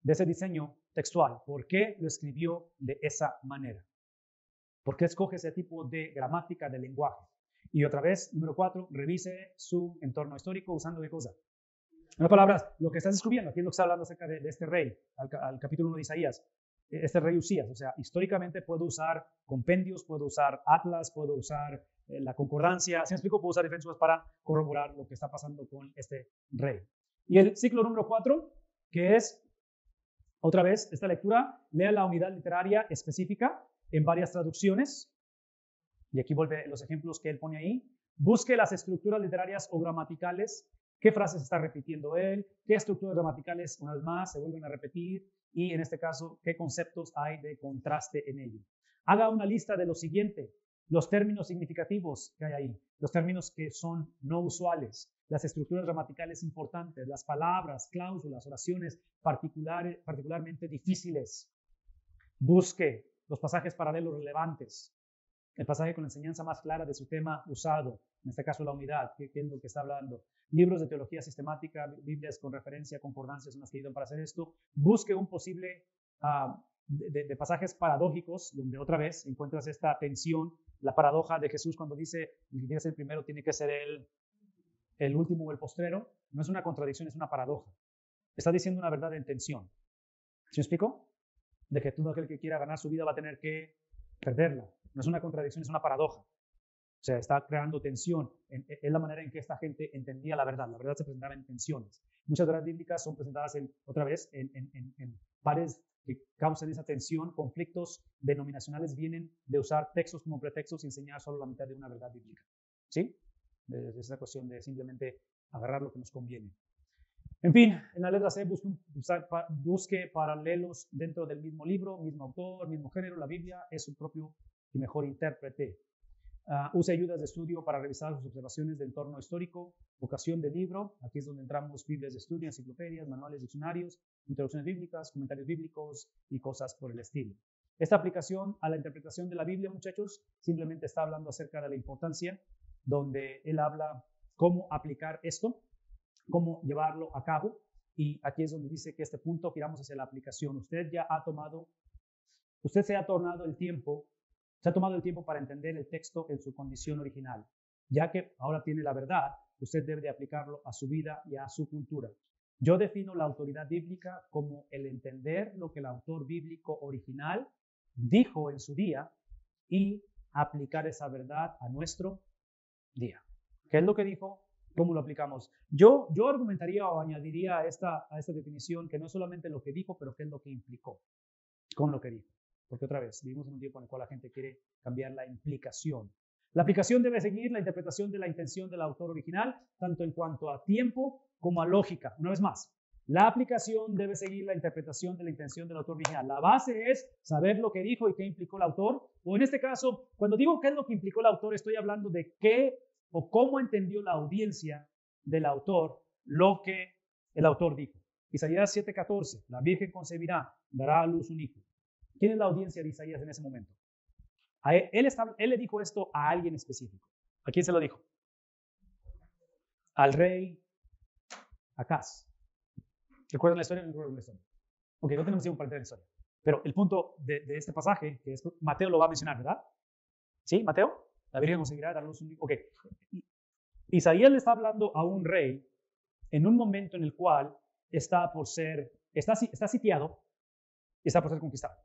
de ese diseño textual. ¿Por qué lo escribió de esa manera? ¿Por qué escoge ese tipo de gramática de lenguaje? Y otra vez, número 4, revise su entorno histórico usando ¿qué cosa? En otras palabras, lo que estás descubriendo, aquí es lo que está hablando acerca de este rey, al capítulo 1 de Isaías, este rey Usías. O sea, históricamente puedo usar compendios, puedo usar atlas, puedo usar la concordancia. Si me explico, puedo usar diferentes cosas para corroborar lo que está pasando con este rey. Y el ciclo número 4, que es, otra vez, esta lectura, lea la unidad literaria específica en varias traducciones. Y aquí vuelve los ejemplos que él pone ahí. Busque las estructuras literarias o gramaticales. ¿Qué frases está repitiendo él? ¿Qué estructuras gramaticales, una vez más, se vuelven a repetir? Y en este caso, ¿qué conceptos hay de contraste en ello? Haga una lista de lo siguiente. Los términos significativos que hay ahí. Los términos que son no usuales. Las estructuras gramaticales importantes. Las palabras, cláusulas, oraciones particularmente difíciles. Busque los pasajes paralelos relevantes. El pasaje con la enseñanza más clara de su tema usado, en este caso la unidad, que es lo que está hablando. libros de teología sistemática, Biblias con referencia, concordancias son las que ayudan para hacer esto. Busque un posible de pasajes paradójicos, donde otra vez encuentras esta tensión, la paradoja de Jesús cuando dice, el que tiene que ser el primero tiene que ser el último o el postrero. No es una contradicción, es una paradoja. Está diciendo una verdad en tensión. ¿Sí me explico? De que todo aquel que quiera ganar su vida va a tener que perderla. No es una contradicción, es una paradoja. O sea, está creando tensión. Es la manera en que esta gente entendía la verdad. La verdad se presentaba en tensiones. Muchas verdades bíblicas son presentadas otra vez en pares que causan esa tensión. Conflictos denominacionales vienen de usar textos como pretextos y enseñar solo la mitad de una verdad bíblica. ¿Sí? Es esa cuestión de simplemente agarrar lo que nos conviene. En fin, en la letra C busque paralelos dentro del mismo libro, mismo autor, mismo género. La Biblia es su propio y mejor intérprete. Use ayudas de estudio para revisar sus observaciones de entorno histórico. Vocación de libro. Aquí es donde entramos Biblias de estudio, enciclopedias, manuales, diccionarios, introducciones bíblicas, comentarios bíblicos y cosas por el estilo. Esta aplicación a la interpretación de la Biblia, muchachos, simplemente está hablando acerca de la importancia, donde él habla cómo aplicar esto, cómo llevarlo a cabo. Y aquí es donde dice que este punto giramos hacia la aplicación. Usted se ha tomado el tiempo para entender el texto en su condición original. Ya que ahora tiene la verdad, usted debe de aplicarlo a su vida y a su cultura. Yo defino la autoridad bíblica como el entender lo que el autor bíblico original dijo en su día y aplicar esa verdad a nuestro día. ¿Qué es lo que dijo? ¿Cómo lo aplicamos? Yo argumentaría o añadiría a esta definición que no es solamente lo que dijo, pero qué es lo que implicó con lo que dijo. Porque otra vez, vivimos en un tiempo en el cual la gente quiere cambiar la implicación. La aplicación debe seguir la interpretación de la intención del autor original, tanto en cuanto a tiempo como a lógica. Una vez más, la aplicación debe seguir la interpretación de la intención del autor original. La base es saber lo que dijo y qué implicó el autor. O en este caso, cuando digo qué es lo que implicó el autor, estoy hablando de qué o cómo entendió la audiencia del autor lo que el autor dijo. Isaías 7:14, la Virgen concebirá, dará a luz un hijo. ¿Quién es la audiencia de Isaías en ese momento? Él le dijo esto a alguien específico. ¿A quién se lo dijo? Al rey Acaz. ¿Recuerdan la historia? No recuerdan la historia. Ok, no tenemos tiempo para entender la historia. Pero el punto de este pasaje, que es, Mateo lo va a mencionar, ¿verdad? ¿Sí, Mateo? La Virgen conseguirá dar luz un hijo. Ok. Isaías le está hablando a un rey en un momento en el cual está sitiado y está por ser conquistado.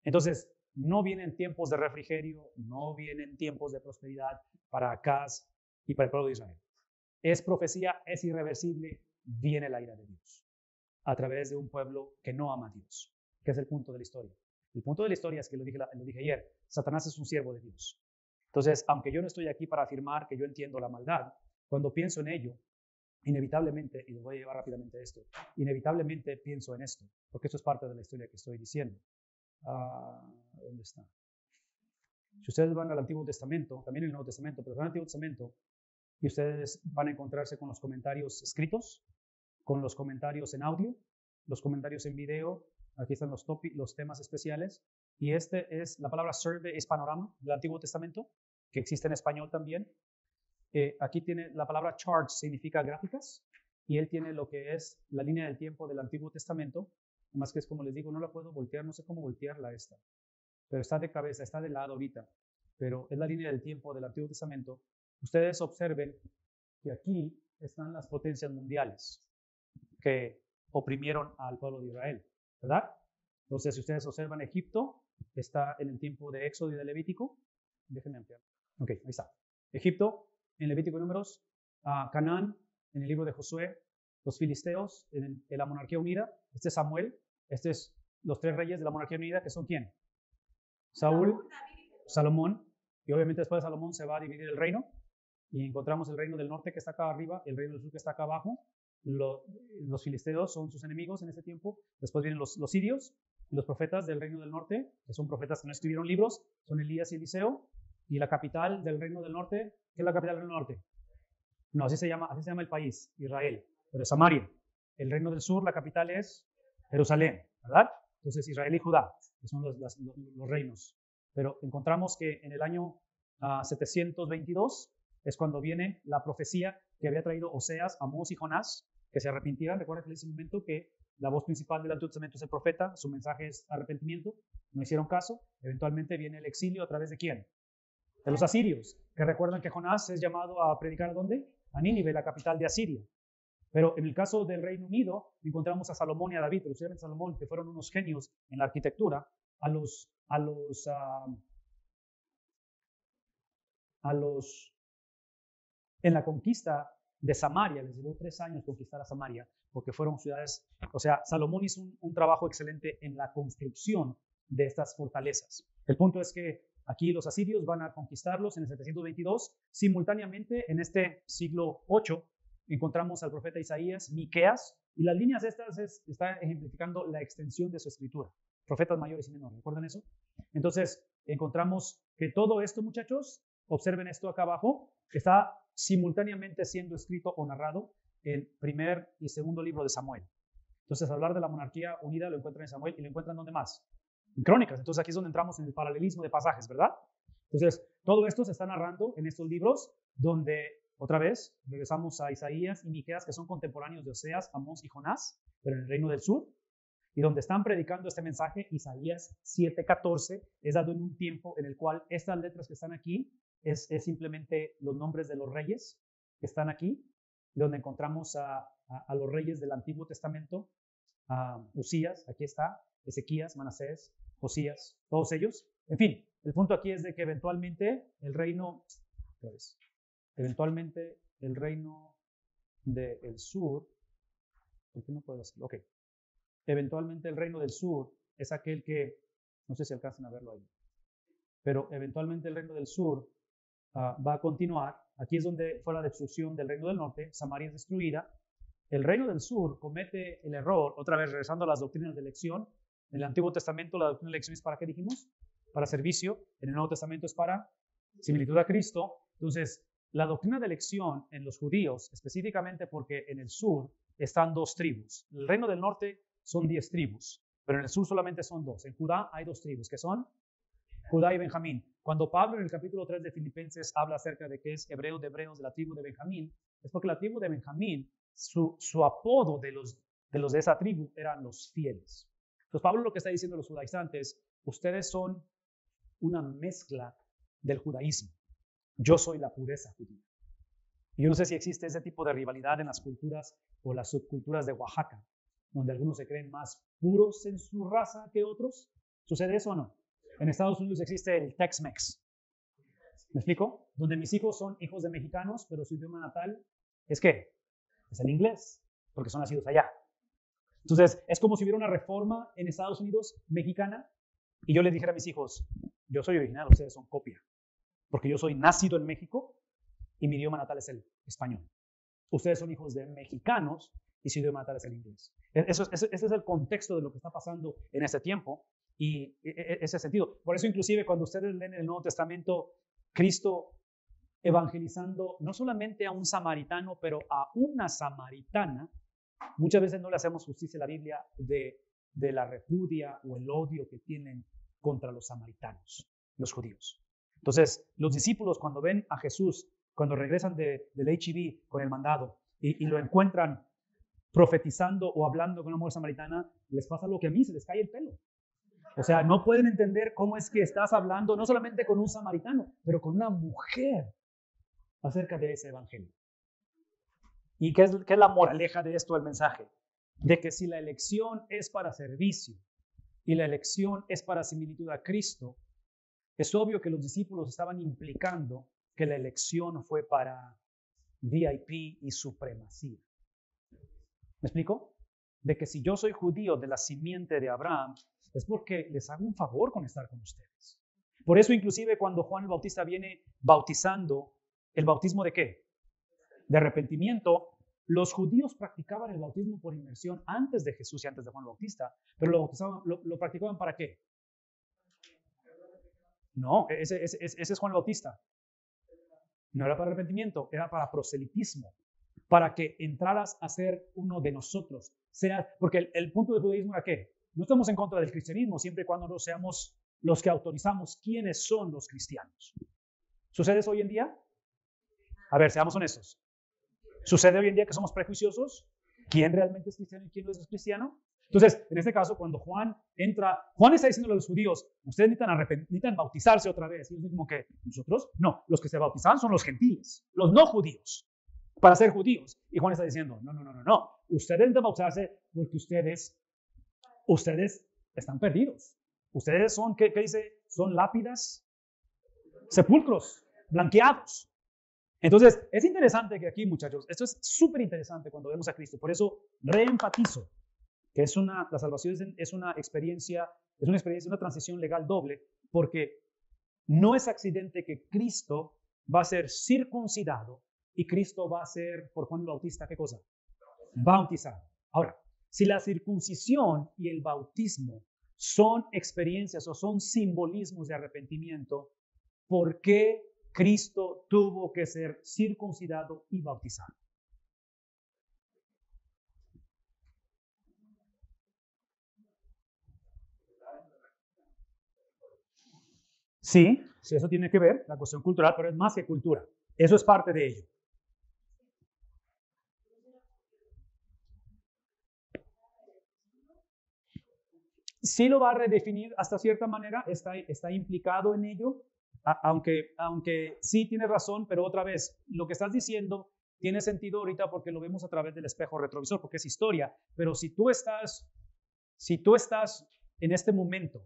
Entonces, no vienen tiempos de refrigerio, no vienen tiempos de prosperidad para Acaz y para el pueblo de Israel. Es profecía, es irreversible, viene la ira de Dios a través de un pueblo que no ama a Dios, que es el punto de la historia. El punto de la historia es que lo dije ayer, Satanás es un siervo de Dios. Entonces, aunque yo no estoy aquí para afirmar que yo entiendo la maldad, cuando pienso en ello, inevitablemente, y lo voy a llevar rápidamente a esto, inevitablemente pienso en esto, porque esto es parte de la historia que estoy diciendo. ¿Dónde está? Si ustedes van al Antiguo Testamento, también el Nuevo Testamento, pero van al Antiguo Testamento, y ustedes van a encontrarse con los comentarios escritos, con los comentarios en audio, los comentarios en video. Aquí están los temas especiales. Y la palabra survey es panorama del Antiguo Testamento, que existe en español también. Aquí tiene la palabra charts, significa gráficas, y él tiene lo que es la línea del tiempo del Antiguo Testamento. Además que es como les digo, no la puedo voltear, no sé cómo voltearla esta, pero está de cabeza, está de lado ahorita, pero es la línea del tiempo del Antiguo Testamento. Ustedes observen que aquí están las potencias mundiales que oprimieron al pueblo de Israel, ¿verdad? Entonces, si ustedes observan, Egipto está en el tiempo de Éxodo y de Levítico. Déjenme ampliar. Ok, ahí está. Egipto en Levítico y Números, Canaán en el libro de Josué, los filisteos en la monarquía unida. Este es Samuel. Este es los 3 reyes de la monarquía unida, que son ¿quién? Saúl, Salomón, y obviamente después de Salomón se va a dividir el reino, y encontramos el reino del norte que está acá arriba, el reino del sur que está acá abajo. Los filisteos son sus enemigos en ese tiempo. Después vienen los sirios y los profetas del reino del norte, que son profetas que no escribieron libros, son Elías y Eliseo. Y la capital del reino del norte, ¿qué es la capital del reino del norte? No, así se llama el país, Israel, pero es Samaria. El reino del sur, la capital es Jerusalén, ¿verdad? Entonces Israel y Judá, que son los reinos. Pero encontramos que en el año 722 es cuando viene la profecía que había traído Oseas, Amós y Jonás, que se arrepintieran. Recuerda que en ese momento que la voz principal del Antiguo Testamento es el profeta, su mensaje es arrepentimiento, no hicieron caso, eventualmente viene el exilio a través de ¿quién? De los asirios, que recuerdan que Jonás es llamado a predicar ¿a dónde? A Nínive, la capital de Asiria. Pero en el caso del Reino Unido, encontramos a Salomón y a David, pero especialmente Salomón, que fueron unos genios en la arquitectura, en la conquista de Samaria, les llevó 3 años conquistar a Samaria, porque fueron ciudades, o sea, Salomón hizo un trabajo excelente en la construcción de estas fortalezas. El punto es que aquí los asirios van a conquistarlos en el 722, simultáneamente en este siglo 8, encontramos al profeta Isaías, Miqueas, y las líneas estas están ejemplificando la extensión de su escritura. Profetas mayores y menores, ¿recuerdan eso? Entonces, encontramos que todo esto, muchachos, observen esto acá abajo, está simultáneamente siendo escrito o narrado en primer y segundo libro de Samuel. Entonces, hablar de la monarquía unida lo encuentran en Samuel y lo encuentran ¿dónde más? En Crónicas. Entonces, aquí es donde entramos en el paralelismo de pasajes, ¿verdad? Entonces, todo esto se está narrando en estos libros donde, otra vez, regresamos a Isaías y Miqueas, que son contemporáneos de Oseas, Amós y Jonás, pero en el reino del sur, y donde están predicando este mensaje, Isaías 7:14, es dado en un tiempo en el cual estas letras que están aquí es simplemente los nombres de los reyes que están aquí, donde encontramos a los reyes del Antiguo Testamento, a Usías, aquí está, Ezequías, Manasés, Josías, todos ellos. En fin, el punto aquí es de que eventualmente el reino del sur, ¿por qué no puedo hacerlo? Ok. Eventualmente el reino del sur es aquel que, no sé si alcanzan a verlo ahí, pero eventualmente el reino del sur va a continuar. Aquí es donde fue la destrucción del reino del norte, Samaria es destruida. El reino del sur comete el error, otra vez regresando a las doctrinas de elección. En el Antiguo Testamento la doctrina de elección es para ¿qué dijimos? Para servicio. En el Nuevo Testamento es para similitud a Cristo. Entonces, la doctrina de elección en los judíos, específicamente porque en el sur están 2 tribus. El reino del norte son 10 tribus, pero en el sur solamente son 2. En Judá hay 2 tribus, que son Judá y Benjamín. Cuando Pablo en el capítulo 3 de Filipenses habla acerca de que es hebreo de hebreos de la tribu de Benjamín, es porque la tribu de Benjamín, su apodo de los de esa tribu eran los fieles. Entonces Pablo lo que está diciendo a los judaizantes, ustedes son una mezcla del judaísmo. Yo soy la pureza judía. Y yo no sé si existe ese tipo de rivalidad en las culturas o las subculturas de Oaxaca, donde algunos se creen más puros en su raza que otros. ¿Sucede eso o no? En Estados Unidos existe el Tex-Mex. ¿Me explico? Donde mis hijos son hijos de mexicanos, pero su idioma natal es ¿qué? Es el inglés, porque son nacidos allá. Entonces, es como si hubiera una reforma en Estados Unidos mexicana y yo le dijera a mis hijos, yo soy original, ustedes son copia, porque yo soy nacido en México y mi idioma natal es el español. Ustedes son hijos de mexicanos y su idioma natal es el inglés. Ese es el contexto de lo que está pasando en este tiempo y ese sentido. Por eso inclusive cuando ustedes leen en el Nuevo Testamento, Cristo evangelizando no solamente a un samaritano, pero a una samaritana, muchas veces no le hacemos justicia a la Biblia de la repudia o el odio que tienen contra los samaritanos, los judíos. Entonces, los discípulos cuando ven a Jesús, cuando regresan del H-E-B con el mandado y lo encuentran profetizando o hablando con una mujer samaritana, les pasa lo que a mí, se les cae el pelo. O sea, no pueden entender cómo es que estás hablando no solamente con un samaritano, pero con una mujer acerca de ese evangelio. ¿Y qué es la moraleja de esto, el mensaje? De que si la elección es para servicio y la elección es para similitud a Cristo, es obvio que los discípulos estaban implicando que la elección fue para VIP y supremacía. ¿Me explico? De que si yo soy judío de la simiente de Abraham, es porque les hago un favor con estar con ustedes. Por eso inclusive cuando Juan el Bautista viene bautizando, ¿el bautismo de qué? De arrepentimiento. Los judíos practicaban el bautismo por inmersión antes de Jesús y antes de Juan el Bautista, pero lo practicaban ¿para qué? No, ese es Juan el Bautista. No era para arrepentimiento, era para proselitismo, para que entraras a ser uno de nosotros. Porque el punto del judaísmo era ¿qué? No estamos en contra del cristianismo, siempre y cuando no seamos los que autorizamos quiénes son los cristianos. ¿Sucede eso hoy en día? A ver, seamos honestos. ¿Sucede hoy en día que somos prejuiciosos? ¿Quién realmente es cristiano y quién no es cristiano? Entonces, en este caso, cuando Juan entra, Juan está diciendo a los judíos, ustedes necesitan bautizarse otra vez. Y ellos dicen como que, ¿nosotros? No, los que se bautizaban son los gentiles, los no judíos, para ser judíos. Y Juan está diciendo, no. Ustedes necesitan bautizarse porque ustedes están perdidos. Ustedes son, ¿qué dice? Son lápidas, sepulcros, blanqueados. Entonces, es interesante que aquí, muchachos, esto es súper interesante cuando vemos a Cristo. Por eso reempatizo que la salvación es una experiencia, una transición legal doble, porque no es accidente que Cristo va a ser circuncidado y Cristo va a ser, por Juan el Bautista, ¿qué cosa? Bautizado. Ahora, si la circuncisión y el bautismo son experiencias o son simbolismos de arrepentimiento, ¿por qué Cristo tuvo que ser circuncidado y bautizado? Sí, eso tiene que ver, la cuestión cultural, pero es más que cultura. Eso es parte de ello. Sí lo va a redefinir hasta cierta manera, está implicado en ello, aunque sí tiene razón, pero otra vez, lo que estás diciendo tiene sentido ahorita porque lo vemos a través del espejo retrovisor, porque es historia, pero si tú estás en este momento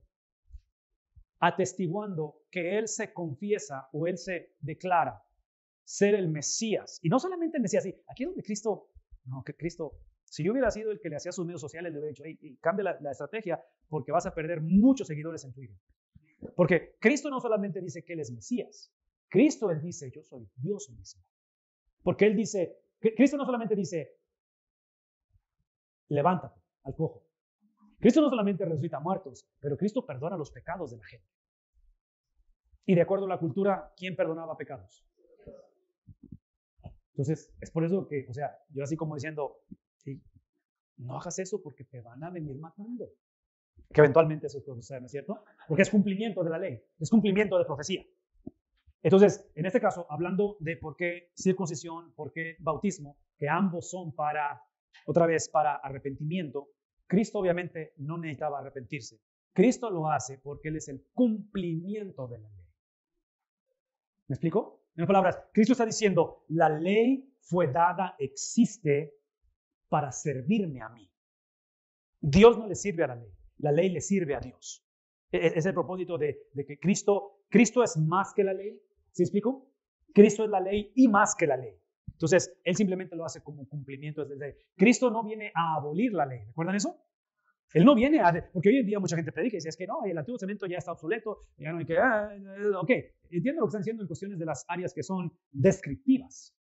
atestiguando que Él se confiesa o Él se declara ser el Mesías, y no solamente el Mesías, aquí es donde Cristo, si yo hubiera sido el que le hacía sus medios sociales, le hubiera dicho, hey, cambia la estrategia porque vas a perder muchos seguidores en Twitter. Porque Cristo no solamente dice que Él es Mesías, Cristo Él dice, yo soy Dios mismo. Porque Él dice, Cristo no solamente dice, levántate al cojo. Cristo no solamente resucita muertos, pero Cristo perdona los pecados de la gente. Y de acuerdo a la cultura, ¿quién perdonaba pecados? Entonces, es por eso que, yo así como diciendo, sí, no hagas eso porque te van a venir matando. Que eventualmente eso puede suceder, ¿no es cierto? Porque es cumplimiento de la ley, es cumplimiento de profecía. Entonces, en este caso, hablando de por qué circuncisión, por qué bautismo, que ambos son para arrepentimiento, Cristo obviamente no necesitaba arrepentirse. Cristo lo hace porque Él es el cumplimiento de la ley. ¿Me explico? En otras palabras, Cristo está diciendo, la ley fue dada, existe para servirme a mí. Dios no le sirve a la ley le sirve a Dios. Es el propósito de que Cristo es más que la ley. ¿Sí explico? Cristo es la ley y más que la ley. Entonces, Él simplemente lo hace como cumplimiento de la ley. Cristo no viene a abolir la ley. ¿Recuerdan eso? Él no viene porque hoy en día mucha gente predica y dice, es que no, el Antiguo Testamento ya está obsoleto, ya no hay que, ok, entiendo lo que están diciendo en cuestiones de las áreas que son descriptivas,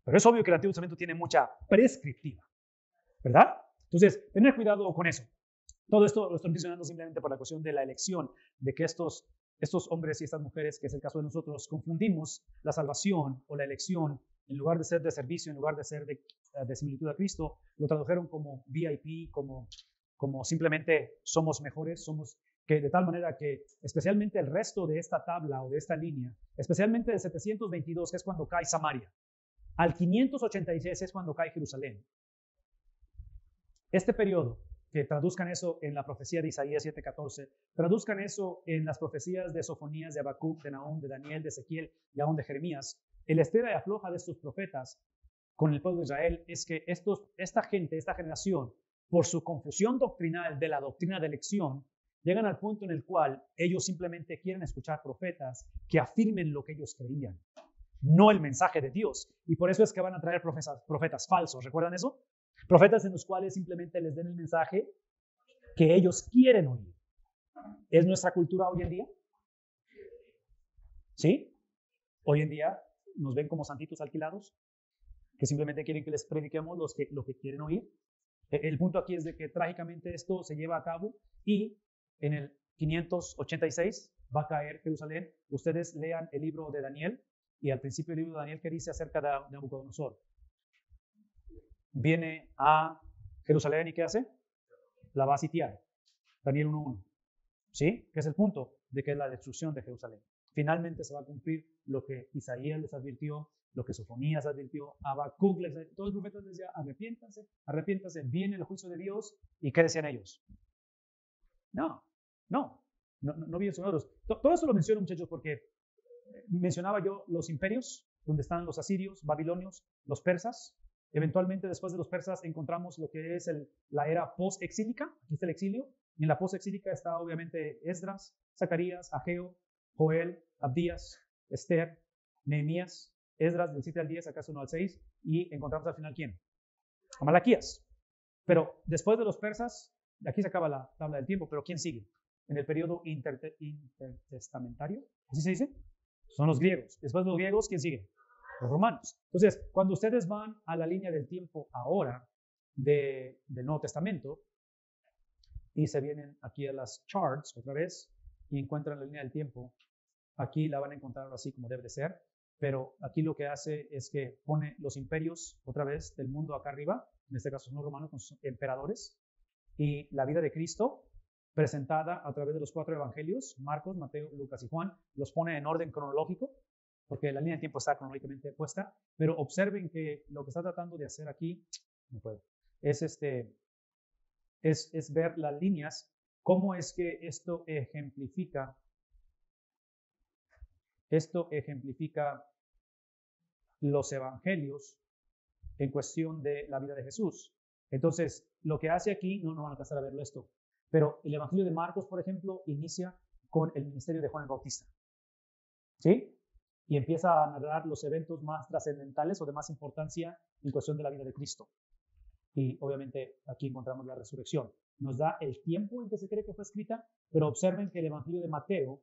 pero es obvio que el Antiguo Testamento tiene mucha prescriptiva, ¿verdad? Entonces, tener cuidado con eso. Todo esto lo estoy mencionando simplemente por la cuestión de la elección, de que estos hombres y estas mujeres, que es el caso de nosotros, confundimos la salvación o la elección, en lugar de ser de servicio, en lugar de ser de similitud a Cristo, lo tradujeron como VIP, como simplemente somos mejores, que de tal manera que especialmente el resto de esta tabla o de esta línea, especialmente del 722, que es cuando cae Samaria, al 586 es cuando cae Jerusalén. Este periodo, que traduzcan eso en la profecía de Isaías 7:14, traduzcan eso en las profecías de Sofonías, de Habacuc, de Nahum, de Daniel, de Ezequiel y aún de Jeremías, el estira y afloja de estos profetas con el pueblo de Israel es que esta gente, esta generación, por su confusión doctrinal de la doctrina de elección, llegan al punto en el cual ellos simplemente quieren escuchar profetas que afirmen lo que ellos creían, no el mensaje de Dios. Y por eso es que van a traer profetas falsos. ¿Recuerdan eso? Profetas en los cuales simplemente les den el mensaje que ellos quieren oír. ¿Es nuestra cultura hoy en día? ¿Sí? Hoy en día nos ven como santitos alquilados, que simplemente quieren que les prediquemos lo que quieren oír. El punto aquí es de que trágicamente esto se lleva a cabo y en el 586 va a caer Jerusalén. Ustedes lean el libro de Daniel y al principio del libro de Daniel, ¿qué dice acerca de Nabucodonosor? Viene a Jerusalén y ¿qué hace? La va a sitiar. Daniel 1:1. ¿Sí? Que es el punto de que es la destrucción de Jerusalén. Finalmente se va a cumplir lo que Isaías les advirtió lo que Sofonías advirtió, Habacuc, todos los profetas les decían, arrepiéntanse, arrepiéntanse, viene el juicio de Dios. ¿Y qué decían ellos? No vienen sonoros. Todo eso lo menciono, muchachos, porque mencionaba yo los imperios, donde están los asirios, babilonios, los persas. Eventualmente, después de los persas, encontramos lo que es la era post-exílica. Aquí está el exilio. Y en la post-exílica está obviamente Esdras, Zacarías, Ageo, Joel, Abdías, Esther, Nehemías, Esdras del 7 al 10, acaso 1 al 6. Y encontramos al final, ¿quién? A Malaquías. Pero después de los persas, de aquí se acaba la tabla del tiempo, pero ¿quién sigue? En el periodo intertestamentario, ¿así se dice? Son los griegos. Después de los griegos, ¿quién sigue? Los romanos. Entonces, cuando ustedes van a la línea del tiempo ahora del Nuevo Testamento y se vienen aquí a las charts otra vez y encuentran la línea del tiempo, aquí la van a encontrar así como debe de ser, pero aquí lo que hace es que pone los imperios otra vez del mundo acá arriba, en este caso son los romanos con sus emperadores, y la vida de Cristo presentada a través de los 4 evangelios, Marcos, Mateo, Lucas y Juan, los pone en orden cronológico, porque la línea de tiempo está cronológicamente puesta, pero observen que lo que está tratando de hacer aquí, no puedo, es ver las líneas, cómo es que esto ejemplifica los evangelios en cuestión de la vida de Jesús. Entonces, lo que hace aquí, no van a alcanzar a verlo esto, pero el evangelio de Marcos, por ejemplo, inicia con el ministerio de Juan el Bautista. ¿Sí? Y empieza a narrar los eventos más trascendentales o de más importancia en cuestión de la vida de Cristo. Y obviamente aquí encontramos la resurrección. Nos da el tiempo en que se cree que fue escrita, pero observen que el evangelio de Mateo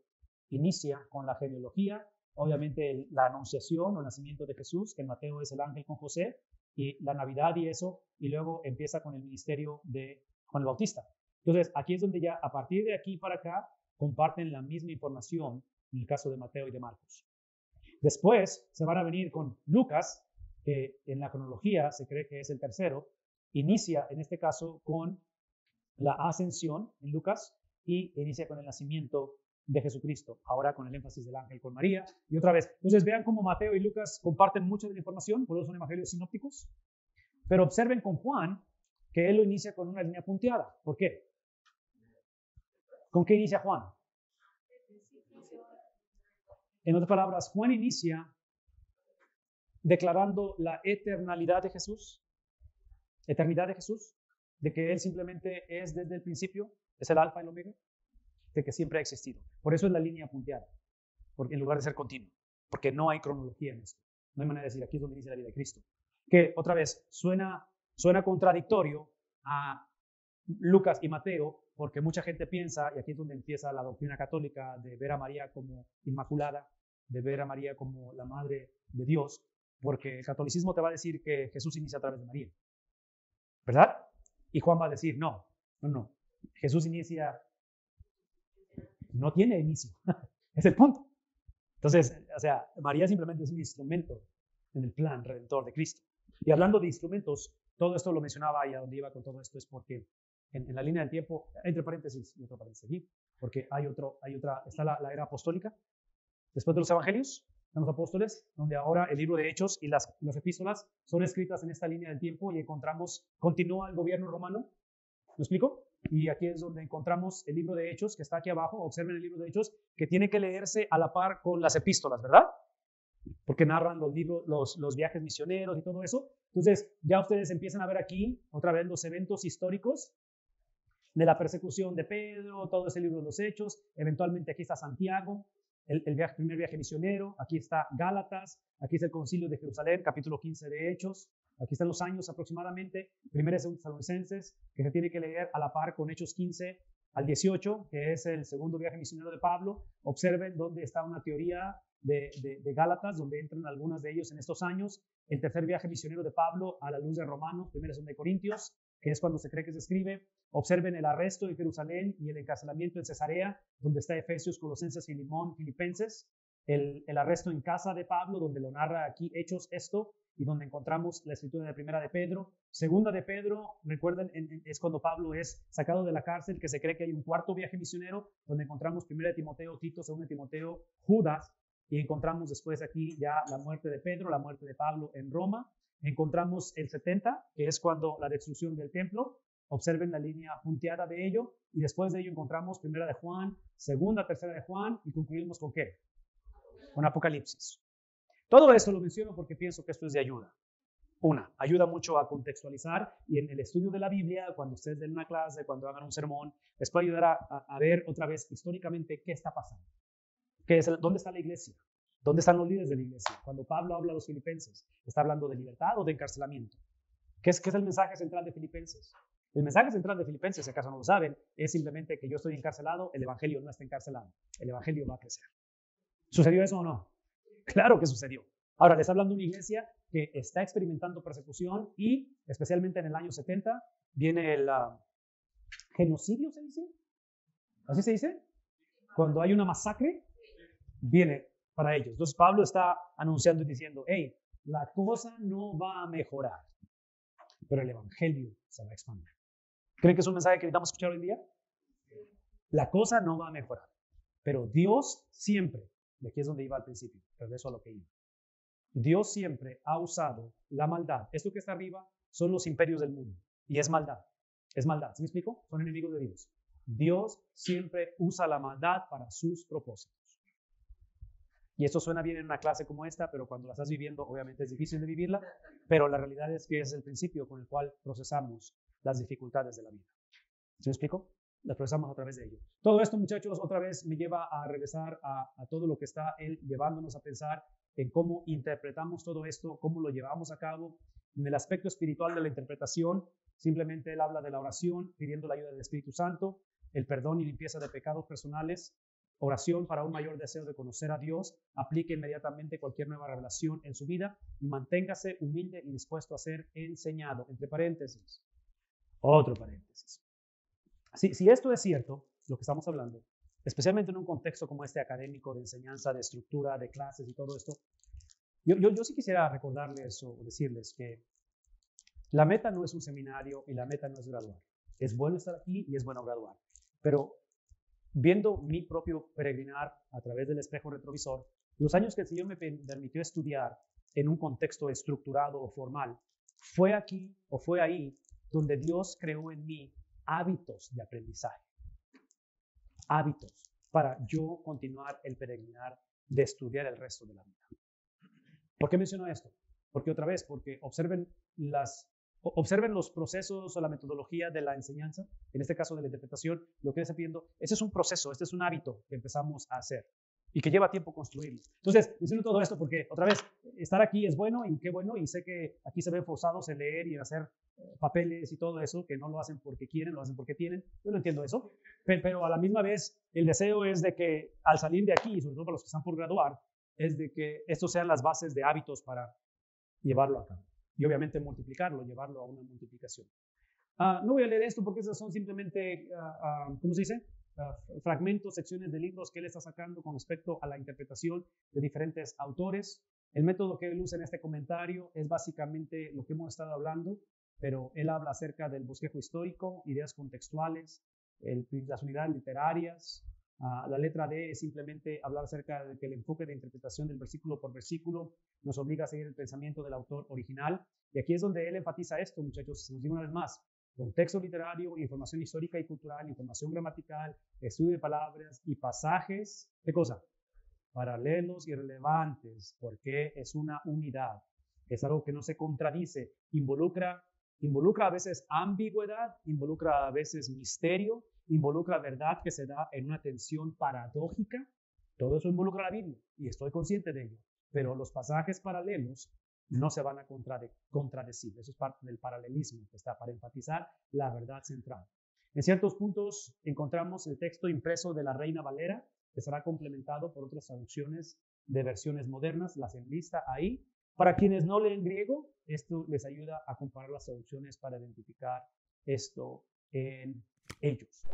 inicia con la genealogía, obviamente la anunciación o nacimiento de Jesús, que en Mateo es el ángel con José, y la Navidad y eso, y luego empieza con el ministerio de Juan el Bautista. Entonces, aquí es donde ya a partir de aquí para acá comparten la misma información en el caso de Mateo y de Marcos. Después se van a venir con Lucas, que en la cronología se cree que es el tercero, inicia en este caso con la ascensión en Lucas y inicia con el nacimiento de Jesucristo, ahora con el énfasis del ángel con María. Y otra vez, entonces vean cómo Mateo y Lucas comparten mucha de la información, por eso son evangelios sinópticos, pero observen con Juan que él lo inicia con una línea punteada. ¿Por qué? ¿Con qué inicia Juan? En otras palabras, Juan inicia declarando la eternalidad de Jesús, de que Él simplemente es desde el principio, es el alfa y el omega, de que siempre ha existido. Por eso es la línea punteada, porque en lugar de ser continuo, porque no hay cronología en esto. No hay manera de decir, aquí es donde inicia la vida de Cristo. Que otra vez suena contradictorio a Lucas y Mateo, porque mucha gente piensa, y aquí es donde empieza la doctrina católica, de ver a María como inmaculada, de ver a María como la madre de Dios, porque el catolicismo te va a decir que Jesús inicia a través de María, ¿verdad? Y Juan va a decir, no, Jesús inicia, no tiene inicio, es el punto. Entonces, o sea, María simplemente es un instrumento en el plan redentor de Cristo. Y hablando de instrumentos, todo esto lo mencionaba y a donde iba con todo esto es porque en la línea del tiempo, entre paréntesis y otro paréntesis aquí, porque hay otra, está la era apostólica, después de los evangelios, están los apóstoles, donde ahora el libro de Hechos y las epístolas son escritas en esta línea del tiempo y encontramos, continúa el gobierno romano, ¿me explico? Y aquí es donde encontramos el libro de Hechos, que está aquí abajo, observen el libro de Hechos, que tiene que leerse a la par con las epístolas, ¿verdad? Porque narran los libros, los viajes misioneros y todo eso. Entonces, ya ustedes empiezan a ver aquí, otra vez, los eventos históricos de la persecución de Pedro, todo ese libro de los Hechos, eventualmente aquí está Santiago, el primer viaje misionero, aquí está Gálatas, aquí está el concilio de Jerusalén, capítulo 15 de Hechos, aquí están los años aproximadamente, primera y segunda Tesalonicenses, que se tiene que leer a la par con Hechos 15 al 18, que es el segundo viaje misionero de Pablo. Observen dónde está una teoría de Gálatas, donde entran algunas de ellos en estos años, el tercer viaje misionero de Pablo a la luz de Romanos, primera y segunda de Corintios, que es cuando se cree que se escribe. Observen el arresto en Jerusalén y el encarcelamiento en Cesarea, donde está Efesios, Colosenses, Filemón, Filipenses. El arresto en casa de Pablo, donde lo narra aquí Hechos esto, y donde encontramos la escritura de primera de Pedro. Segunda de Pedro, recuerden, es cuando Pablo es sacado de la cárcel, que se cree que hay un cuarto viaje misionero, donde encontramos primera de Timoteo, Tito, segunda de Timoteo, Judas, y encontramos después aquí ya la muerte de Pedro, la muerte de Pablo en Roma. Encontramos el 70, que es cuando la destrucción del templo. Observen la línea punteada de ello. Y después de ello encontramos primera de Juan, segunda, tercera de Juan, y concluimos ¿con qué? Con Apocalipsis. Todo esto lo menciono porque pienso que esto es de ayuda. Una, ayuda mucho a contextualizar, y en el estudio de la Biblia, cuando ustedes den una clase, cuando hagan un sermón, les puede ayudar a ver otra vez históricamente qué está pasando. ¿Dónde está la iglesia? ¿Dónde están los líderes de la iglesia? Cuando Pablo habla a los filipenses, ¿está hablando de libertad o de encarcelamiento? ¿Qué es el mensaje central de Filipenses? El mensaje central de Filipenses, si acaso no lo saben, es simplemente que yo estoy encarcelado, el evangelio no está encarcelado, el evangelio va a crecer. ¿Sucedió eso o no? Claro que sucedió. Ahora, les está hablando de una iglesia que está experimentando persecución y, especialmente en el año 70, viene el genocidio, ¿se dice? ¿Así se dice? Cuando hay una masacre, viene para ellos. Entonces, Pablo está anunciando y diciendo, hey, la cosa no va a mejorar, pero el evangelio se va a expandir. ¿Creen que es un mensaje que necesitamos escuchar hoy en día? La cosa no va a mejorar, pero Dios siempre, y aquí es donde iba al principio, regreso a lo que iba. Dios siempre ha usado la maldad. Esto que está arriba son los imperios del mundo. Y es maldad. Es maldad. ¿Sí me explico? Son enemigos de Dios. Dios siempre usa la maldad para sus propósitos. Y esto suena bien en una clase como esta, pero cuando la estás viviendo, obviamente es difícil de vivirla. Pero la realidad es que es el principio con el cual procesamos las dificultades de la vida. ¿Sí me explico? Las procesamos a través de ello. Todo esto, muchachos, otra vez me lleva a regresar a todo lo que está él llevándonos a pensar en cómo interpretamos todo esto, cómo lo llevamos a cabo. En el aspecto espiritual de la interpretación, simplemente él habla de la oración, pidiendo la ayuda del Espíritu Santo, el perdón y limpieza de pecados personales, oración para un mayor deseo de conocer a Dios, aplique inmediatamente cualquier nueva revelación en su vida y manténgase humilde y dispuesto a ser enseñado. Entre paréntesis, otro paréntesis. Si esto es cierto, lo que estamos hablando, especialmente en un contexto como este académico de enseñanza, de estructura, de clases y todo esto, yo sí quisiera recordarles o decirles que la meta no es un seminario y la meta no es graduar. Es bueno estar aquí y es bueno graduar. Pero viendo mi propio peregrinar a través del espejo retrovisor, los años que el Señor me permitió estudiar en un contexto estructurado o formal, fue aquí o fue ahí donde Dios creó en mí hábitos de aprendizaje. Hábitos para yo continuar el peregrinar de estudiar el resto de la vida. ¿Por qué menciono esto? Porque otra vez, porque observen los procesos o la metodología de la enseñanza, en este caso de la interpretación, lo que está pidiendo, ese es un proceso, este es un hábito que empezamos a hacer y que lleva tiempo construirlo. Entonces, menciono todo esto porque, otra vez, estar aquí es bueno y qué bueno, y sé que aquí se ven forzados en leer y en hacer papeles y todo eso, que no lo hacen porque quieren, lo hacen porque tienen. Yo no entiendo eso, pero a la misma vez el deseo es de que al salir de aquí, sobre todo para los que están por graduar, es de que estos sean las bases de hábitos para llevarlo a cabo. Y obviamente multiplicarlo, llevarlo a una multiplicación. No voy a leer esto porque esas son simplemente, ¿cómo se dice? Fragmentos, secciones de libros que él está sacando con respecto a la interpretación de diferentes autores. El método que él usa en este comentario es básicamente lo que hemos estado hablando, pero él habla acerca del bosquejo histórico, ideas contextuales, las unidades literarias. La letra D es simplemente hablar acerca de que el enfoque de interpretación del versículo por versículo nos obliga a seguir el pensamiento del autor original. Y aquí es donde él enfatiza esto, muchachos, se nos digo una vez más. Contexto literario, información histórica y cultural, información gramatical, estudio de palabras y pasajes. ¿Qué cosa? Paralelos y relevantes, porque es una unidad. Es algo que no se contradice. Involucra a veces ambigüedad, involucra a veces misterio, involucra verdad que se da en una tensión paradójica. Todo eso involucra la Biblia y estoy consciente de ello. Pero los pasajes paralelos no se van a contradecir. Eso es parte del paralelismo que está para enfatizar la verdad central. En ciertos puntos encontramos el texto impreso de la Reina Valera, que será complementado por otras traducciones de versiones modernas. Las enlista ahí. Para quienes no leen griego, esto les ayuda a comparar las traducciones para identificar esto en ellos.